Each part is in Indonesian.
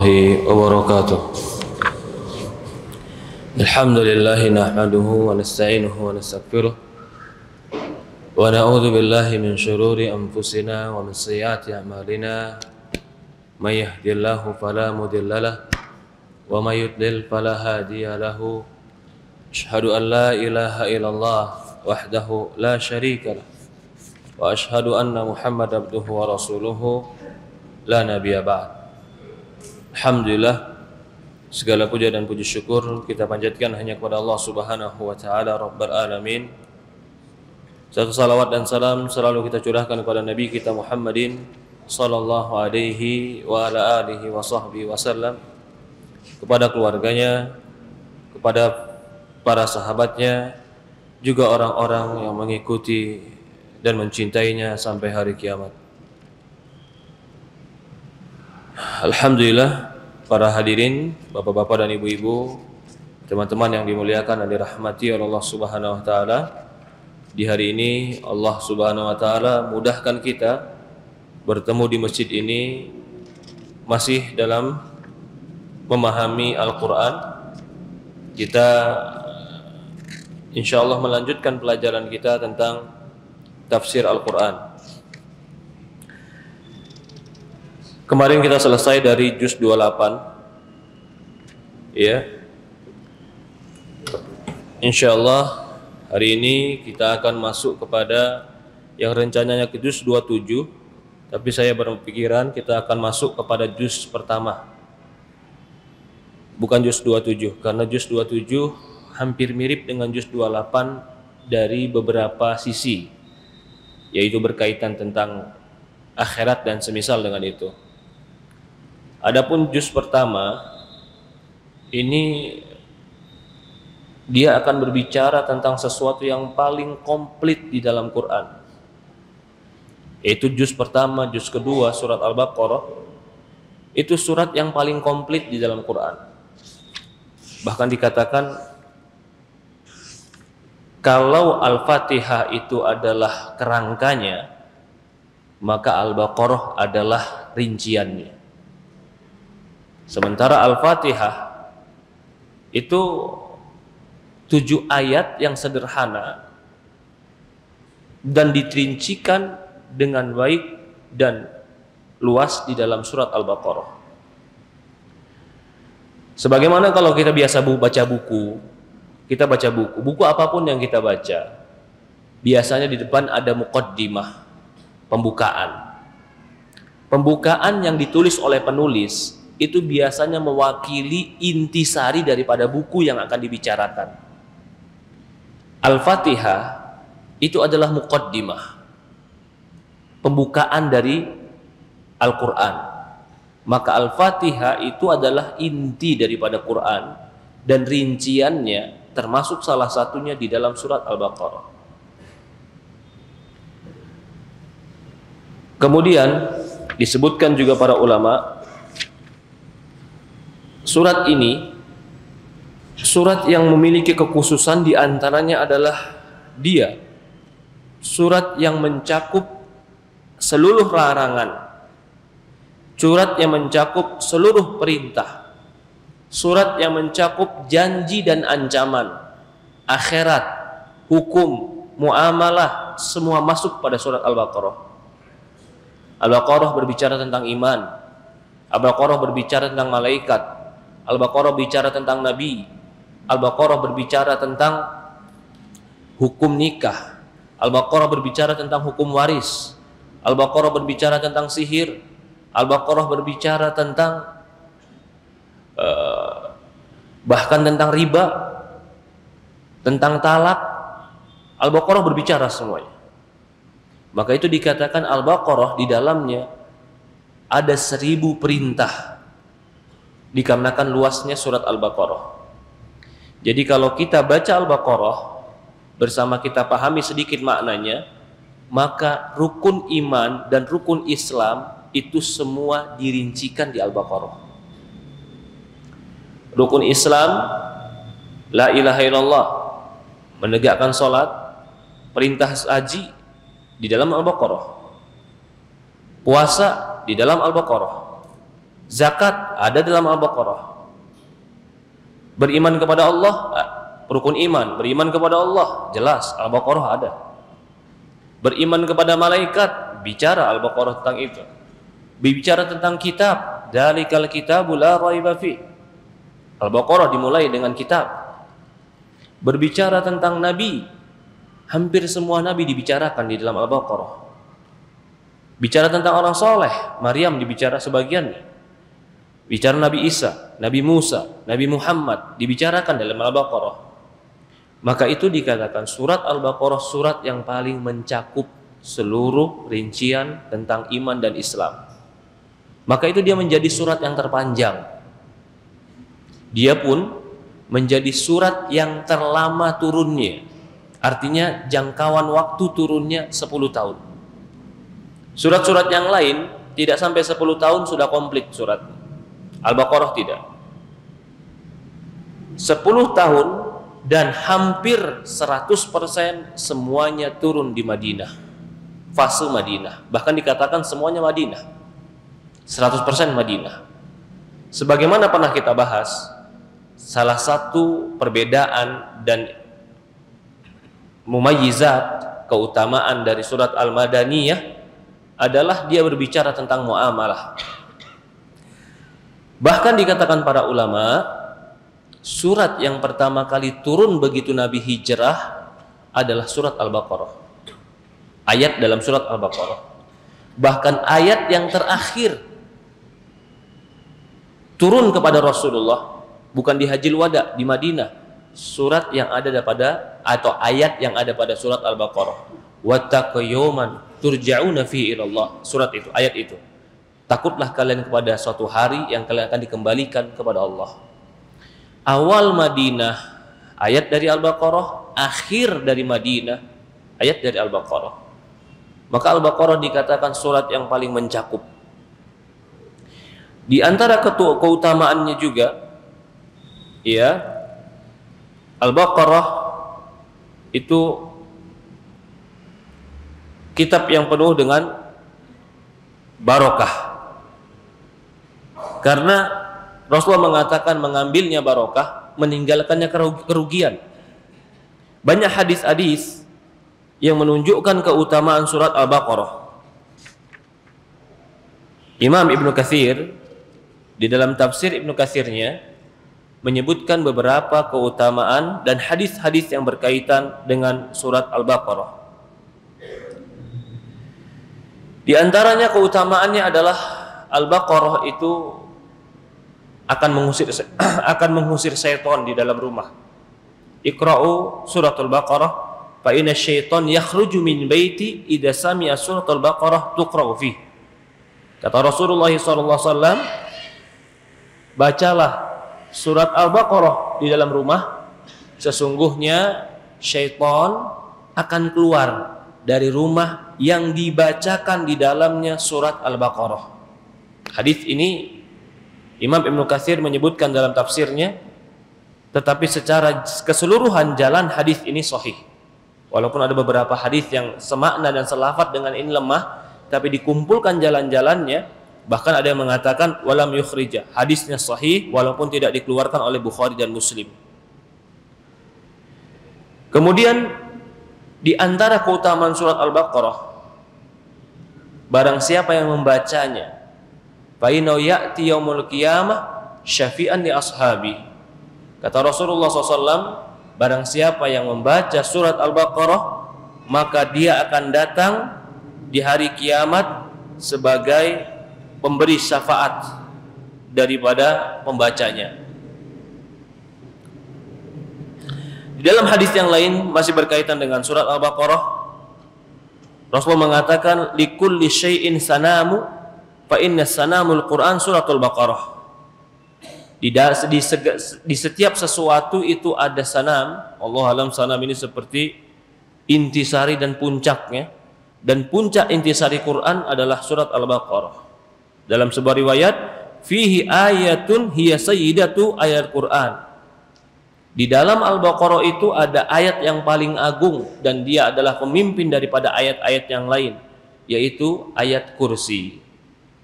wabarakatuh. Alhamdulillah nahmaduhu wa nasta'inuhu wa nastaghfiruh wa na'udzu billahi min shururi anfusina wa min sayyiati a'malina may yahdihillahu fala mudilla lahu wa may yudlil fala hadiya lahu. Asyhadu an la ilaha illallah wahdahu la syarika lahu wa asyhadu anna Muhammadan abduhu wa rasuluhu la nabiyya ba'd. Alhamdulillah, segala puja dan puji syukur kita panjatkan hanya kepada Allah Subhanahu wa taala Rabbul alamin. Satu salawat dan salam selalu kita curahkan kepada Nabi kita Muhammadin sallallahu alaihi wa ala alihi wa sahbihi wasallam, kepada keluarganya, kepada para sahabatnya, juga orang-orang yang mengikuti dan mencintainya sampai hari kiamat. Alhamdulillah, para hadirin, bapak-bapak dan ibu-ibu, teman-teman yang dimuliakan dan dirahmati oleh Allah Subhanahu wa taala. Di hari ini Allah Subhanahu wa taala mudahkan kita bertemu di masjid ini masih dalam memahami Al-Qur'an. Kita insyaallah melanjutkan pelajaran kita tentang tafsir Al-Qur'an. Kemarin kita selesai dari juz 28. Ya. Insyaallah hari ini kita akan masuk kepada yang rencananya ke juz 27, tapi saya berpikiran kita akan masuk kepada juz pertama. Bukan juz 27, karena juz 27 hampir mirip dengan juz 28 dari beberapa sisi, yaitu berkaitan tentang akhirat dan semisal dengan itu. Adapun juz pertama ini dia akan berbicara tentang sesuatu yang paling komplit di dalam Quran, yaitu juz pertama, juz kedua surat Al-Baqarah. Itu surat yang paling komplit di dalam Quran. Bahkan dikatakan kalau Al-Fatihah itu adalah kerangkanya, maka Al-Baqarah adalah rinciannya. Sementara Al-Fatihah itu 7 ayat yang sederhana dan ditrincikan dengan baik dan luas di dalam surat Al-Baqarah. Sebagaimana kalau kita biasa baca buku, kita baca buku apapun yang kita baca, biasanya di depan ada muqaddimah, pembukaan. Pembukaan yang ditulis oleh penulis itu biasanya mewakili intisari daripada buku yang akan dibicarakan. Al-Fatihah itu adalah muqaddimah, pembukaan dari Al-Quran. Maka Al-Fatihah itu adalah inti daripada Quran, dan rinciannya termasuk salah satunya di dalam surat Al-Baqarah. Kemudian disebutkan juga para ulama, surat ini surat yang memiliki kekhususan, diantaranya adalah dia surat yang mencakup seluruh larangan, surat yang mencakup seluruh perintah, surat yang mencakup janji dan ancaman, akhirat, hukum, muamalah, semua masuk pada surat Al-Baqarah. Al-Baqarah berbicara tentang iman, Al-Baqarah berbicara tentang malaikat, Al-Baqarah bicara tentang Nabi, Al-Baqarah berbicara tentang hukum nikah, Al-Baqarah berbicara tentang hukum waris, Al-Baqarah berbicara tentang sihir, Al-Baqarah berbicara tentang bahkan tentang riba, tentang talak. Al-Baqarah berbicara semuanya. Maka itu dikatakan Al-Baqarah di dalamnya ada 1000 perintah, dikarenakan luasnya surat Al-Baqarah. Jadi kalau kita baca Al-Baqarah bersama kita pahami sedikit maknanya, maka rukun iman dan rukun Islam itu semua dirincikan di Al-Baqarah. Rukun Islam, la ilaha illallah, menegakkan sholat, perintah haji di dalam Al-Baqarah, puasa di dalam Al-Baqarah, Zakat ada dalam Al-Baqarah. Beriman kepada Allah, rukun iman, beriman kepada Allah, jelas Al-Baqarah ada. Beriman kepada malaikat, bicara Al-Baqarah tentang itu. Bicara tentang kitab, dzalikal kitabu la raiba fi. Al-Baqarah dimulai dengan kitab. Berbicara tentang nabi, hampir semua nabi dibicarakan di dalam Al-Baqarah. Bicara tentang orang soleh, Maryam dibicara sebagiannya. Bicara Nabi Isa, Nabi Musa, Nabi Muhammad dibicarakan dalam Al-Baqarah. Maka itu dikatakan surat Al-Baqarah surat yang paling mencakup seluruh rincian tentang iman dan Islam. Maka itu dia menjadi surat yang terpanjang. Dia pun menjadi surat yang terlama turunnya. Artinya jangkauan waktu turunnya 10 tahun. Surat-surat yang lain tidak sampai 10 tahun sudah komplit surat. Al-Baqarah tidak. 10 tahun dan hampir 100% semuanya turun di Madinah. Fase Madinah. Bahkan dikatakan semuanya Madinah. 100% Madinah. Sebagaimana pernah kita bahas, salah satu perbedaan dan mumayyizat, keutamaan dari surat Al-Madaniyah adalah dia berbicara tentang muamalah. Bahkan dikatakan para ulama, surat yang pertama kali turun begitu Nabi hijrah adalah surat Al-Baqarah. Ayat dalam surat Al-Baqarah. Bahkan ayat yang terakhir turun kepada Rasulullah bukan di Hajjil Wada di Madinah, surat yang ada pada atau ayat yang ada pada surat Al-Baqarah. Wattaqu yawman turja'una fihi ilallah. Surat itu, ayat itu. Takutlah kalian kepada suatu hari yang kalian akan dikembalikan kepada Allah. Awal Madinah ayat dari Al-Baqarah, akhir dari Madinah ayat dari Al-Baqarah. Maka Al-Baqarah dikatakan surat yang paling mencakup. Di antara keutamaannya juga, ya, Al-Baqarah itu kitab yang penuh dengan barokah. Karena Rasulullah mengatakan mengambilnya barokah, meninggalkannya kerugian. Banyak hadis-hadis yang menunjukkan keutamaan surat Al-Baqarah. Imam Ibnu Katsir di dalam tafsir Ibnu Katsirnya menyebutkan beberapa keutamaan dan hadis-hadis yang berkaitan dengan surat Al-Baqarah. Di antaranya keutamaannya adalah Al-Baqarah itu akan mengusir syaitan di dalam rumah. Iqra'u suratul Baqarah fa inna syaitan yakhruju min baiti idza sami'a suratul Baqarah tuqra'u fi. Kata Rasulullah SAW, bacalah surat Al-Baqarah di dalam rumah, sesungguhnya syaitan akan keluar dari rumah yang dibacakan di dalamnya surat Al-Baqarah. Hadis ini Imam Ibnu Katsir menyebutkan dalam tafsirnya, tetapi secara keseluruhan jalan hadis ini sahih. Walaupun ada beberapa hadis yang semakna dan selafat dengan ini lemah, tapi dikumpulkan jalan-jalannya, bahkan ada yang mengatakan walam yukhrija, hadisnya sahih walaupun tidak dikeluarkan oleh Bukhari dan Muslim. Kemudian di antara keutamaan surat Al-Baqarah, barang siapa yang membacanya, fa inna ya'ti yaumul qiyamah syafi'an li ashabi. Kata Rasulullah SAW, barang siapa yang membaca surat Al-Baqarah, maka dia akan datang di hari kiamat sebagai pemberi syafaat daripada pembacanya. Di dalam hadis yang lain masih berkaitan dengan surat Al-Baqarah, Rasulullah mengatakan likulli syai'in sanamu fa inna sanamul Quran suratul Baqarah. Di setiap sesuatu itu ada sanam. Allah alam, sanam ini seperti intisari dan puncaknya, dan puncak intisari Quran adalah surat Al-Baqarah. Dalam sebuah riwayat, fihi ayatun hiya sayyidatu ayat Quran. Di dalam Al-Baqarah itu ada ayat yang paling agung dan dia adalah pemimpin daripada ayat-ayat yang lain, yaitu ayat kursi.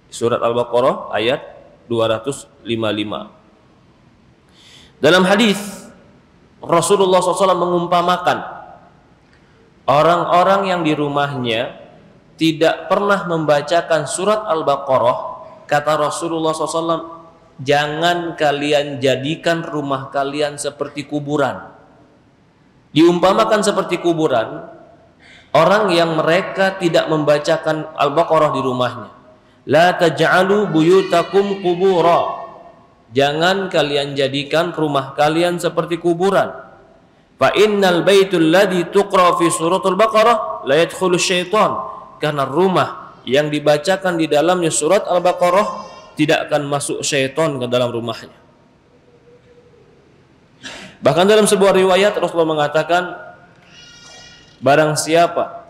Surat Al-Baqarah ayat 255. Dalam hadis Rasulullah SAW mengumpamakan orang-orang yang di rumahnya tidak pernah membacakan surat Al-Baqarah. Kata Rasulullah SAW, jangan kalian jadikan rumah kalian seperti kuburan. Diumpamakan seperti kuburan orang yang mereka tidak membacakan Al-Baqarah di rumahnya. La taj'alu buyutakum qubura. Jangan kalian jadikan rumah kalian seperti kuburan. Fa innal baitul ladzi tuqra fi suratul Baqarah la yadkhulu syaitan. Karena rumah yang dibacakan di dalamnya surat Al-Baqarah tidak akan masuk syaitan ke dalam rumahnya. Bahkan dalam sebuah riwayat Rasulullah mengatakan, barang siapa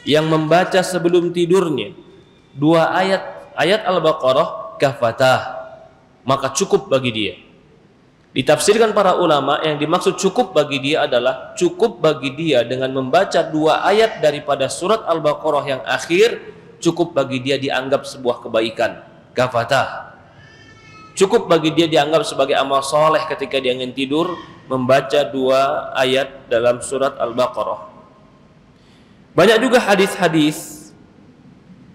yang membaca sebelum tidurnya 2 ayat Al-Baqarah kafatah, maka cukup bagi dia. Ditafsirkan para ulama, yang dimaksud cukup bagi dia adalah cukup bagi dia dengan membaca 2 ayat daripada surat Al-Baqarah yang akhir, cukup bagi dia dianggap sebuah kebaikan, kafatah. Cukup bagi dia dianggap sebagai amal soleh ketika dia ingin tidur membaca 2 ayat dalam surat Al-Baqarah. Banyak juga hadis-hadis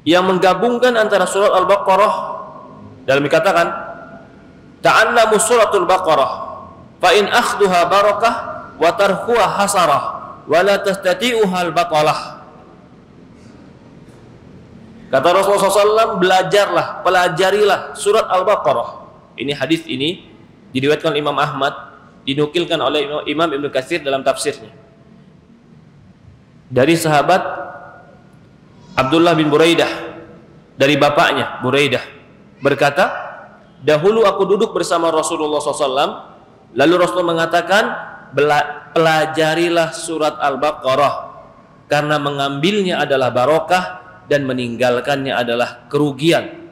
yang menggabungkan antara surat Al-Baqarah, dalam dikatakan ta'allamu suratul Baqarah fa in akhduha barakah wa tarkuha hasarah wa la tastati'uha al-batalah. Kata Rasulullah SAW, belajarlah, pelajarilah surat Al-Baqarah. Ini hadis ini diriwayatkan Imam Ahmad, dinukilkan oleh Imam Ibnu Katsir dalam tafsirnya dari sahabat Abdullah bin Buraidah, dari bapaknya Buraidah berkata, dahulu aku duduk bersama Rasulullah SAW, lalu Rasulullah mengatakan, pelajarilah surat Al-Baqarah karena mengambilnya adalah barokah dan meninggalkannya adalah kerugian.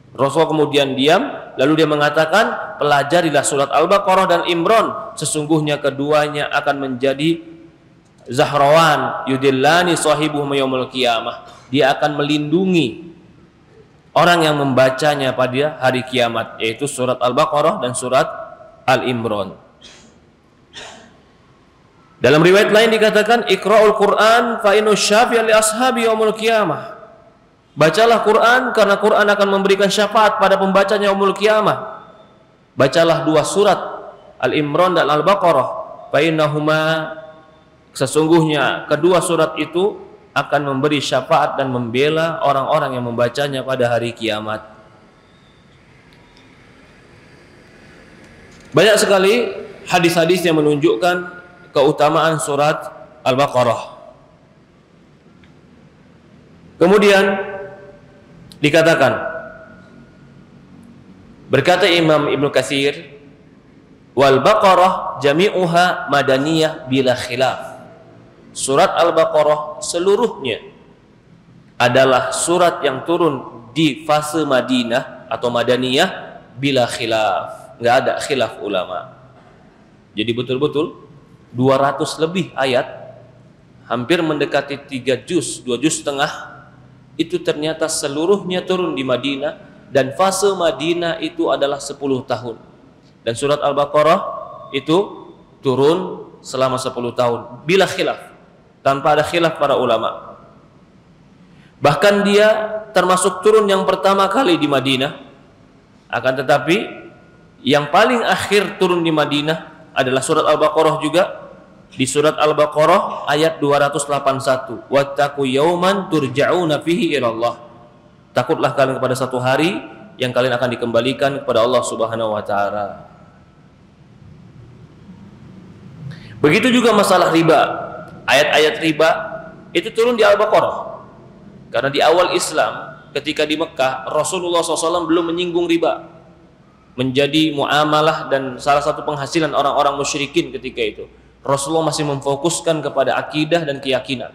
Rasulullah kemudian diam, lalu dia mengatakan, pelajarilah surat Al-Baqarah dan Imran, sesungguhnya keduanya akan menjadi zahrawan yudillani sahibuhum yaumul qiyamah. Dia akan melindungi orang yang membacanya pada hari kiamat, yaitu surat Al-Baqarah dan surat Al-Imran. Dalam riwayat lain dikatakan, iqra'ul Qur'an fa inna syafi'a li ashabi yaumul qiyamah. Bacalah Quran karena Quran akan memberikan syafaat pada pembacanya yaumul qiyamah. Bacalah 2 surat Al-Imran dan Al-Baqarah, fa innahuma, sesungguhnya kedua surat itu akan memberi syafaat dan membela orang-orang yang membacanya pada hari kiamat. Banyak sekali hadis-hadis yang menunjukkan keutamaan surat Al-Baqarah. Kemudian dikatakan, berkata Imam Ibnu Katsir, wal Baqarah jami'uha madaniyah bila khilaf. Surat Al-Baqarah seluruhnya adalah surat yang turun di fase Madinah atau Madaniyah bila khilaf, nggak ada khilaf ulama. Jadi betul-betul 200 lebih ayat, hampir mendekati 3 juz, 2 juz setengah, itu ternyata seluruhnya turun di Madinah, dan fase Madinah itu adalah 10 tahun. Dan surat Al-Baqarah itu turun selama 10 tahun bila khilaf, tanpa ada khilaf para ulama. Bahkan dia termasuk turun yang pertama kali di Madinah. Akan tetapi yang paling akhir turun di Madinah adalah surat Al-Baqarah juga. Di surat Al-Baqarah ayat 281, wattaqu yauman turja'una fihi ilallah. Takutlah kalian kepada satu hari yang kalian akan dikembalikan kepada Allah Subhanahu wa taala. Begitu juga masalah riba. Ayat-ayat riba itu turun di Al-Baqarah. Karena di awal Islam, ketika di Mekah, Rasulullah SAW belum menyinggung riba menjadi muamalah dan salah satu penghasilan orang-orang musyrikin ketika itu. Rasulullah masih memfokuskan kepada akidah dan keyakinan.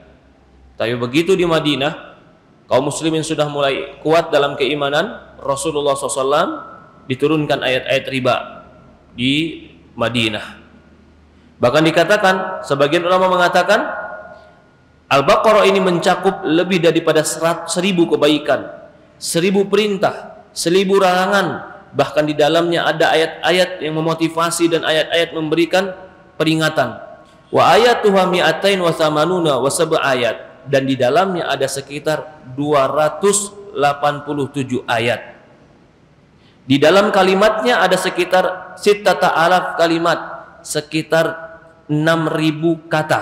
Tapi begitu di Madinah, kaum muslimin sudah mulai kuat dalam keimanan, Rasulullah SAW diturunkan ayat-ayat riba di Madinah. Bahkan dikatakan, sebagian ulama mengatakan, Al-Baqarah ini mencakup lebih daripada 1000 kebaikan, 1000 perintah 1000 larangan, bahkan di dalamnya ada ayat-ayat yang memotivasi dan ayat-ayat memberikan peringatan. Wa ayatuha mi'atain wa thamanuna wa sab'a ayat, dan di dalamnya ada sekitar 287 ayat. Di dalam kalimatnya ada sekitar sittata alaf kalimat, sekitar 6.000 kata.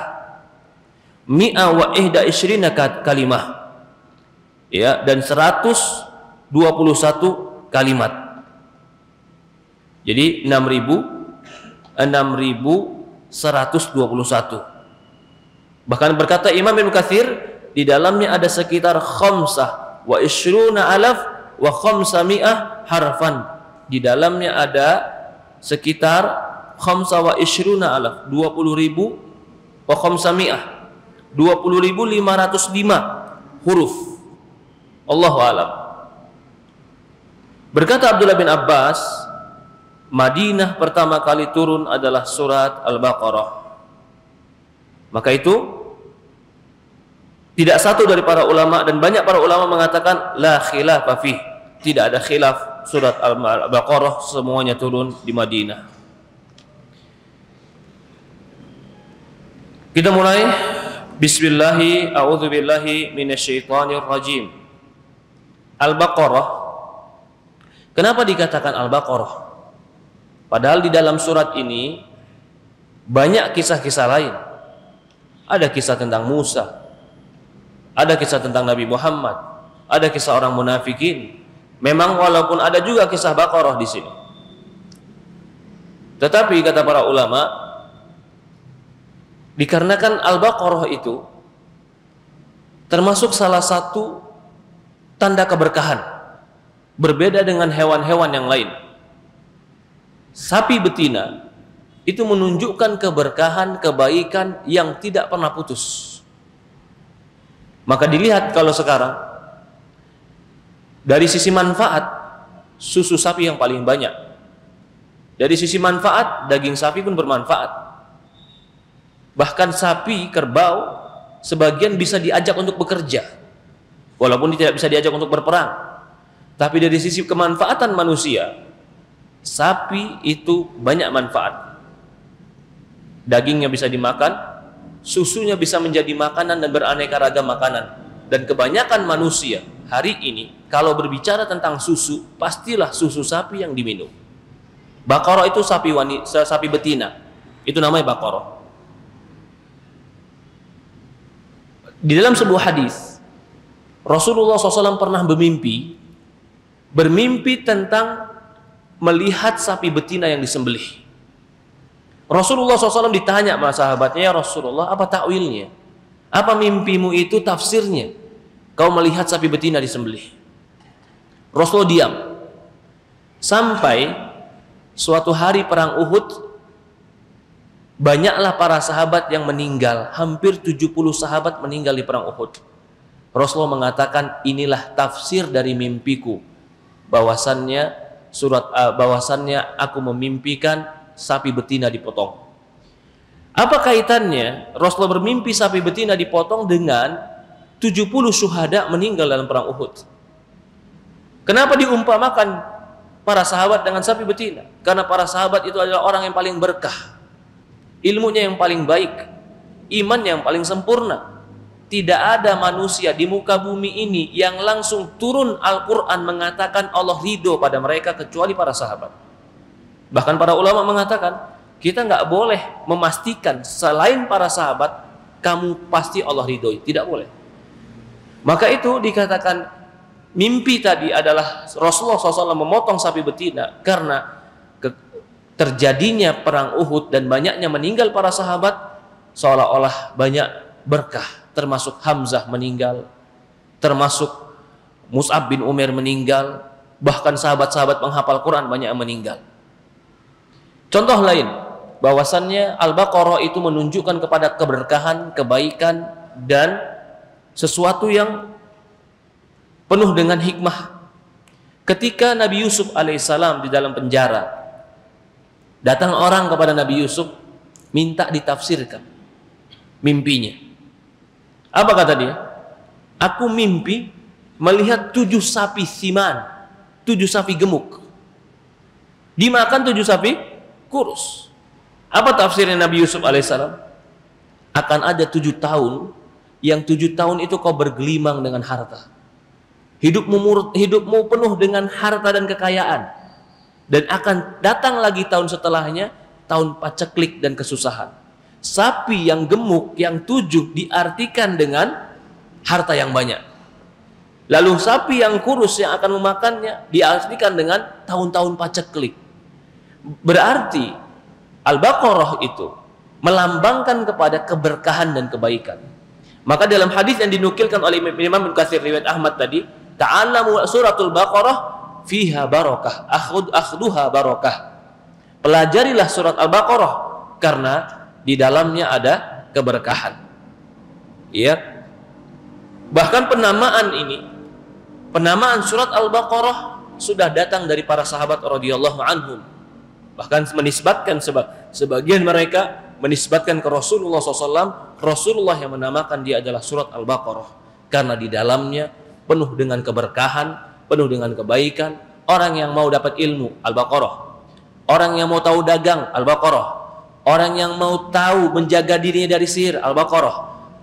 Mi'a wa ihda isyrina kalimah, ya, dan 121 kalimat. Jadi 6.121. Bahkan berkata Imam Ibnu Katsir, di dalamnya ada sekitar khamsah wa isyruna alaf wa khamsami'ah harfan. Di dalamnya ada sekitar khamsah wa isyruna alaf, 20.000, wa khamsami'ah, 20.505 huruf. Allahu a'lam. Berkata Abdullah bin Abbas, Madinah pertama kali turun adalah surat Al-Baqarah. Maka itu tidak satu dari para ulama, dan banyak para ulama mengatakan la khilafa fih, tidak ada khilaf, surat Al-Baqarah semuanya turun di Madinah. Kita mulai. Bismillahi a'udzubillahi minasyaitonir rajim. Al-Baqarah. Kenapa dikatakan Al-Baqarah? Padahal di dalam surat ini banyak kisah-kisah lain. Ada kisah tentang Musa, ada kisah tentang Nabi Muhammad, ada kisah orang munafikin. Memang walaupun ada juga kisah Baqarah di sini. Tetapi kata para ulama, dikarenakan Al-Baqarah itu termasuk salah satu tanda keberkahan, berbeda dengan hewan-hewan yang lain. Sapi betina itu menunjukkan keberkahan, kebaikan yang tidak pernah putus. Maka dilihat kalau sekarang dari sisi manfaat, susu sapi yang paling banyak. Dari sisi manfaat, daging sapi pun bermanfaat. Bahkan sapi, kerbau, sebagian bisa diajak untuk bekerja, walaupun tidak bisa diajak untuk berperang. Tapi dari sisi kemanfaatan manusia, sapi itu banyak manfaat. Dagingnya bisa dimakan, susunya bisa menjadi makanan dan beraneka ragam makanan. Dan kebanyakan manusia hari ini kalau berbicara tentang susu, pastilah susu sapi yang diminum. Baqarah itu sapi betina, itu namanya Baqarah. Di dalam sebuah hadis, Rasulullah SAW pernah bermimpi tentang melihat sapi betina yang disembelih. Rasulullah SAW ditanya sama sahabatnya, ya Rasulullah, apa takwilnya? Apa mimpimu itu tafsirnya? Kau melihat sapi betina disembelih. Rasulullah diam. Sampai suatu hari perang Uhud, banyaklah para sahabat yang meninggal, hampir 70 sahabat meninggal di perang Uhud. Rasulullah mengatakan, inilah tafsir dari mimpiku, bahwasannya aku memimpikan sapi betina dipotong. Apa kaitannya Rasulullah bermimpi sapi betina dipotong dengan 70 syuhada meninggal dalam perang Uhud? Kenapa diumpamakan para sahabat dengan sapi betina? Karena para sahabat itu adalah orang yang paling berkah, ilmunya yang paling baik, iman yang paling sempurna. Tidak ada manusia di muka bumi ini yang langsung turun Al-Quran mengatakan Allah ridho pada mereka kecuali para sahabat. Bahkan para ulama mengatakan, kita nggak boleh memastikan selain para sahabat kamu pasti Allah ridhoi, tidak boleh. Maka itu dikatakan mimpi tadi adalah Rasulullah SAW memotong sapi betina karena terjadinya perang Uhud dan banyaknya meninggal para sahabat, seolah-olah banyak berkah, termasuk Hamzah meninggal, termasuk Mus'ab bin Umair meninggal, bahkan sahabat-sahabat penghafal Quran banyak yang meninggal. Contoh lain, bahwasannya Al-Baqarah itu menunjukkan kepada keberkahan, kebaikan, dan sesuatu yang penuh dengan hikmah. Ketika Nabi Yusuf alaihissalam di dalam penjara, datang orang kepada Nabi Yusuf minta ditafsirkan mimpinya. Apa kata dia? Aku mimpi melihat 7 sapi siman 7 sapi gemuk, dimakan 7 sapi kurus. Apa tafsirnya Nabi Yusuf alaihissalam? Akan ada 7 tahun, yang 7 tahun itu kau bergelimang dengan harta. Hidupmu penuh dengan harta dan kekayaan. Dan akan datang lagi tahun setelahnya, tahun paceklik dan kesusahan. Sapi yang gemuk, yang 7 diartikan dengan harta yang banyak. Lalu sapi yang kurus yang akan memakannya diartikan dengan tahun-tahun paceklik. Berarti Al-Baqarah itu melambangkan kepada keberkahan dan kebaikan. Maka dalam hadis yang dinukilkan oleh Imam Ibnu Katsir riwayat Ahmad tadi, ta'allamu suratul Baqarah fiha barakah, akhduha barakah. Pelajarilah surat Al-Baqarah karena di dalamnya ada keberkahan. Ya. Bahkan penamaan surat Al-Baqarah sudah datang dari para sahabat radhiyallahu anhum. Bahkan menisbatkan sebagian mereka menisbatkan ke Rasulullah SAW, Rasulullah yang menamakan dia adalah surat Al-Baqarah karena di dalamnya penuh dengan keberkahan, penuh dengan kebaikan. Orang yang mau dapat ilmu, Al-Baqarah. Orang yang mau tahu dagang, Al-Baqarah. Orang yang mau tahu menjaga dirinya dari sihir, Al-Baqarah.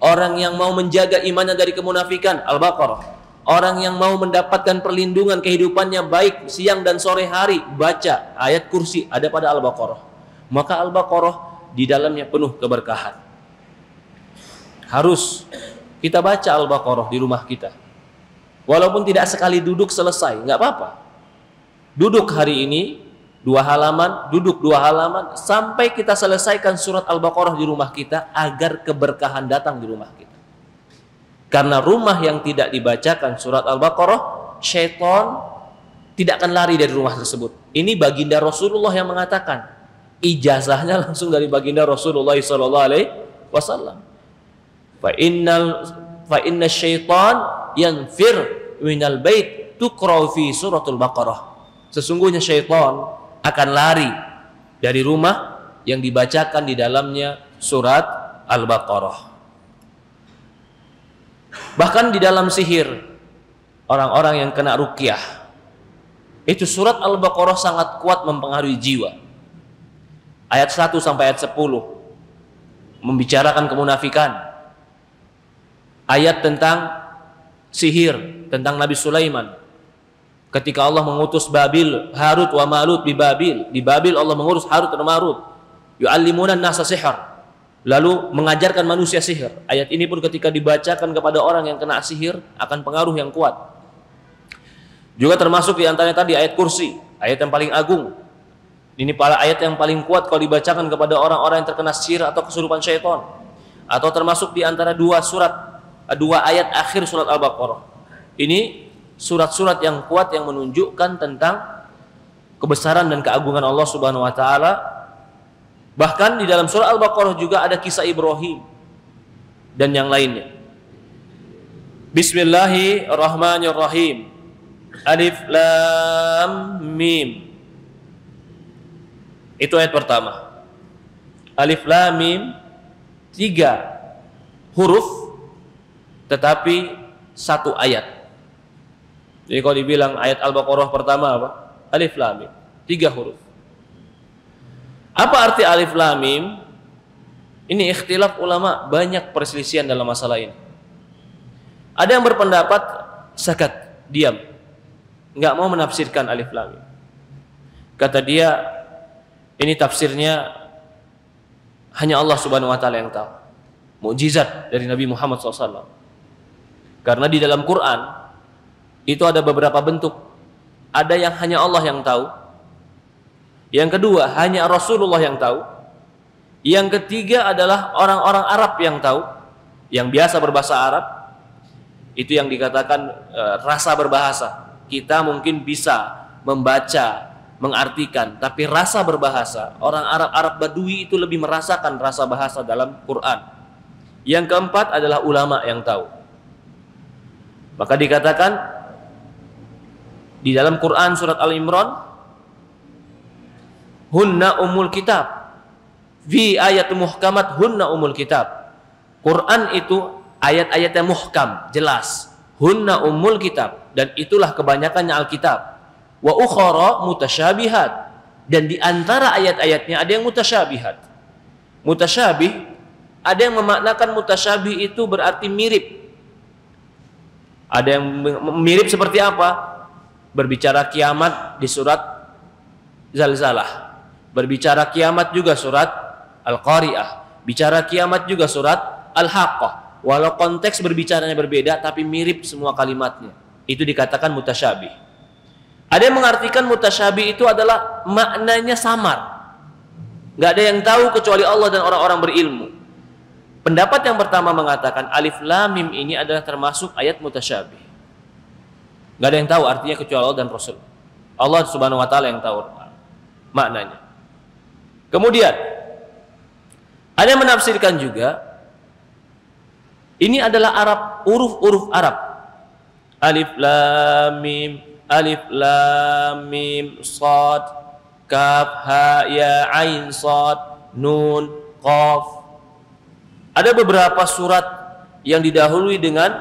Orang yang mau menjaga imannya dari kemunafikan, Al-Baqarah. Orang yang mau mendapatkan perlindungan kehidupannya baik siang dan sore hari, baca ayat kursi ada pada Al-Baqarah. Maka Al-Baqarah di dalamnya penuh keberkahan. Harus kita baca Al-Baqarah di rumah kita. Walaupun tidak sekali duduk selesai, nggak apa-apa. Duduk hari ini 2 halaman, duduk 2 halaman sampai kita selesaikan surat Al-Baqarah di rumah kita agar keberkahan datang di rumah kita. Karena rumah yang tidak dibacakan surat Al-Baqarah, syaitan tidak akan lari dari rumah tersebut. Ini baginda Rasulullah yang mengatakan. Ijazahnya langsung dari baginda Rasulullah SAW. Fa inna syaitan yanfir minal bait tuqra fi suratul Baqarah. Sesungguhnya syaitan akan lari dari rumah yang dibacakan di dalamnya surat Al-Baqarah. Bahkan di dalam sihir, orang-orang yang kena ruqyah, itu surat Al-Baqarah sangat kuat mempengaruhi jiwa. Ayat 1 sampai ayat 10 membicarakan kemunafikan. Ayat tentang sihir, tentang Nabi Sulaiman. Ketika Allah mengutus Babil, Harut wa Marut di Babil. Di Babil Allah mengurus Harut dan Marut. Yu'allimuna an-nasa sihr. Lalu mengajarkan manusia sihir. Ayat ini pun ketika dibacakan kepada orang yang kena sihir akan pengaruh yang kuat. Juga termasuk di antaranya tadi ayat kursi, ayat yang paling agung. Ini para ayat yang paling kuat kalau dibacakan kepada orang-orang yang terkena sihir atau kesurupan syaitan. Atau termasuk di antara 2 ayat akhir surat Al-Baqarah. Ini surat-surat yang kuat yang menunjukkan tentang kebesaran dan keagungan Allah Subhanahu wa taala. Bahkan di dalam surah Al-Baqarah juga ada kisah Ibrahim dan yang lainnya. Bismillahirrahmanirrahim. Alif Lam Mim. Itu ayat pertama. Alif Lam Mim, 3 huruf tetapi 1 ayat. Jadi kalau dibilang ayat Al-Baqarah pertama apa? Alif Lam Mim, 3 huruf. Apa arti Alif Lam Mim? Ini ikhtilaf ulama, banyak perselisihan dalam masalah ini. Ada yang berpendapat sakat, diam, nggak mau menafsirkan Alif Lam Mim. Kata dia, ini tafsirnya hanya Allah Subhanahu wa taala yang tahu. Mukjizat dari Nabi Muhammad SAW. Karena di dalam Quran itu ada beberapa bentuk. Ada yang hanya Allah yang tahu. Yang kedua, hanya Rasulullah yang tahu. Yang ketiga adalah orang-orang Arab yang tahu, yang biasa berbahasa Arab. Itu yang dikatakan rasa berbahasa. Kita mungkin bisa membaca, mengartikan, tapi rasa berbahasa, orang Arab Badui itu lebih merasakan rasa bahasa dalam Quran. Yang keempat adalah ulama yang tahu. Maka dikatakan di dalam Quran surat Al-Imran, hunna umul kitab, fi ayat muhkamat hunna umul kitab. Quran itu ayat-ayat yang muhkam, jelas. Hunna umul kitab, dan itulah kebanyakannya Alkitab. Wa ukhara mutasyabihat, dan di antara ayat-ayatnya ada yang mutasyabihat. Mutasyabih, ada yang memaknakan mutasyabih itu berarti mirip. Ada yang mirip seperti apa? Berbicara kiamat di surat Zalzalah, berbicara kiamat juga surat Al-Qari'ah, bicara kiamat juga surat Al-Haqqah. Walau konteks berbicaranya berbeda, tapi mirip semua kalimatnya. Itu dikatakan mutasyabih. Ada yang mengartikan mutasyabih itu adalah maknanya samar, nggak ada yang tahu kecuali Allah dan orang-orang berilmu. Pendapat yang pertama mengatakan alif lam mim ini adalah termasuk ayat mutasyabih. Nggak ada yang tahu artinya kecuali Allah dan Rasul. Allah Subhanahu wa taala yang tahu maknanya. Kemudian ada yang menafsirkan juga ini adalah Arab, huruf-huruf Arab. Alif lam mim, alif lam mim shad, kaf ha ya ain shad, nun qaf. Ada beberapa surat yang didahului dengan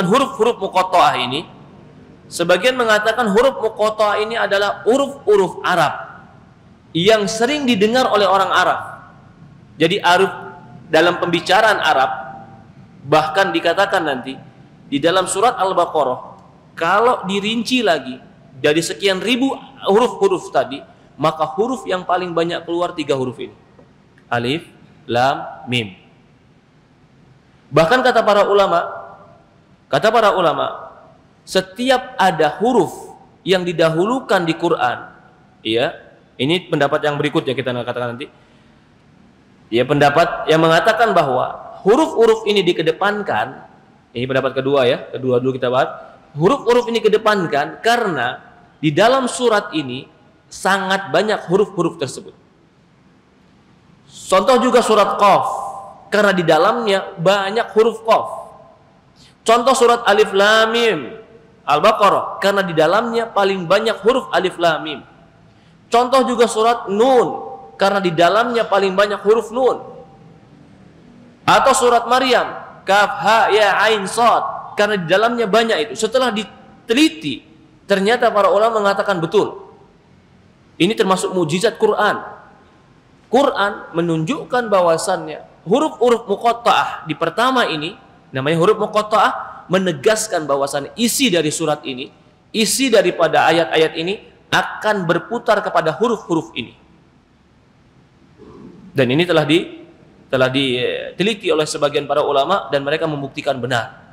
huruf-huruf muqatta'ah ini. Sebagian mengatakan huruf muqatta'ah ini adalah huruf-huruf Arab yang sering didengar oleh orang Arab. Jadi arif dalam pembicaraan Arab, bahkan dikatakan nanti di dalam surat Al-Baqarah, kalau dirinci lagi dari sekian ribu huruf-huruf tadi, maka huruf yang paling banyak keluar 3 huruf ini. Alif, lam, mim. Bahkan kata para ulama, setiap ada huruf yang didahulukan di Quran, ya, ini pendapat yang berikutnya kita katakan nanti. Ya, pendapat yang mengatakan bahwa huruf-huruf ini dikedepankan, ini pendapat kedua ya, kedua dulu kita bahas. Huruf-huruf ini kedepankan karena di dalam surat ini sangat banyak huruf-huruf tersebut. Contoh juga surat Qaf, karena di dalamnya banyak huruf Qaf. Contoh surat Alif Lam Mim Al-Baqarah, karena di dalamnya paling banyak huruf Alif Lam Mim. Contoh juga surat Nun, karena di dalamnya paling banyak huruf Nun. Atau surat Maryam, Kaf Ha Ya Ain Shad, karena di dalamnya banyak itu. Setelah diteliti, ternyata para ulama mengatakan betul. Ini termasuk mukjizat Quran. Quran menunjukkan bahwasannya huruf-huruf muqatta'ah di pertama ini, namanya huruf muqatta'ah, menegaskan bahwasannya isi dari surat ini, isi daripada ayat-ayat ini akan berputar kepada huruf-huruf ini. Dan ini telah diteliti oleh sebagian para ulama dan mereka membuktikan benar.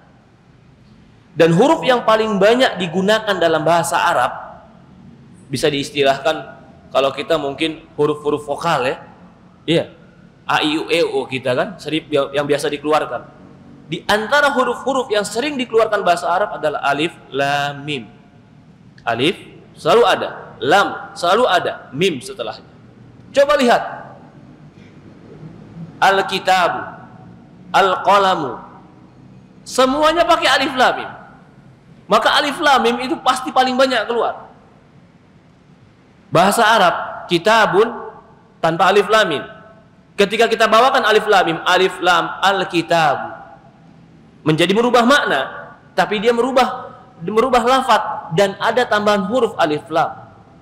Dan huruf yang paling banyak digunakan dalam bahasa Arab bisa diistilahkan, kalau kita mungkin huruf-huruf vokal ya. Iya. A I U E O kita kan, serif yang biasa dikeluarkan. Di antara huruf-huruf yang sering dikeluarkan bahasa Arab adalah alif, lam, mim. Alif selalu ada, lam selalu ada, mim setelahnya. Coba lihat. Al-kitabu, al-qalamu, semuanya pakai alif lam mim. Maka alif lam mim itu pasti paling banyak keluar. Bahasa Arab kitabun tanpa alif lam mim. Ketika kita bawakan alif lam mim, alif lam al-kitab, menjadi merubah makna, tapi dia merubah lafaz dan ada tambahan huruf alif lam.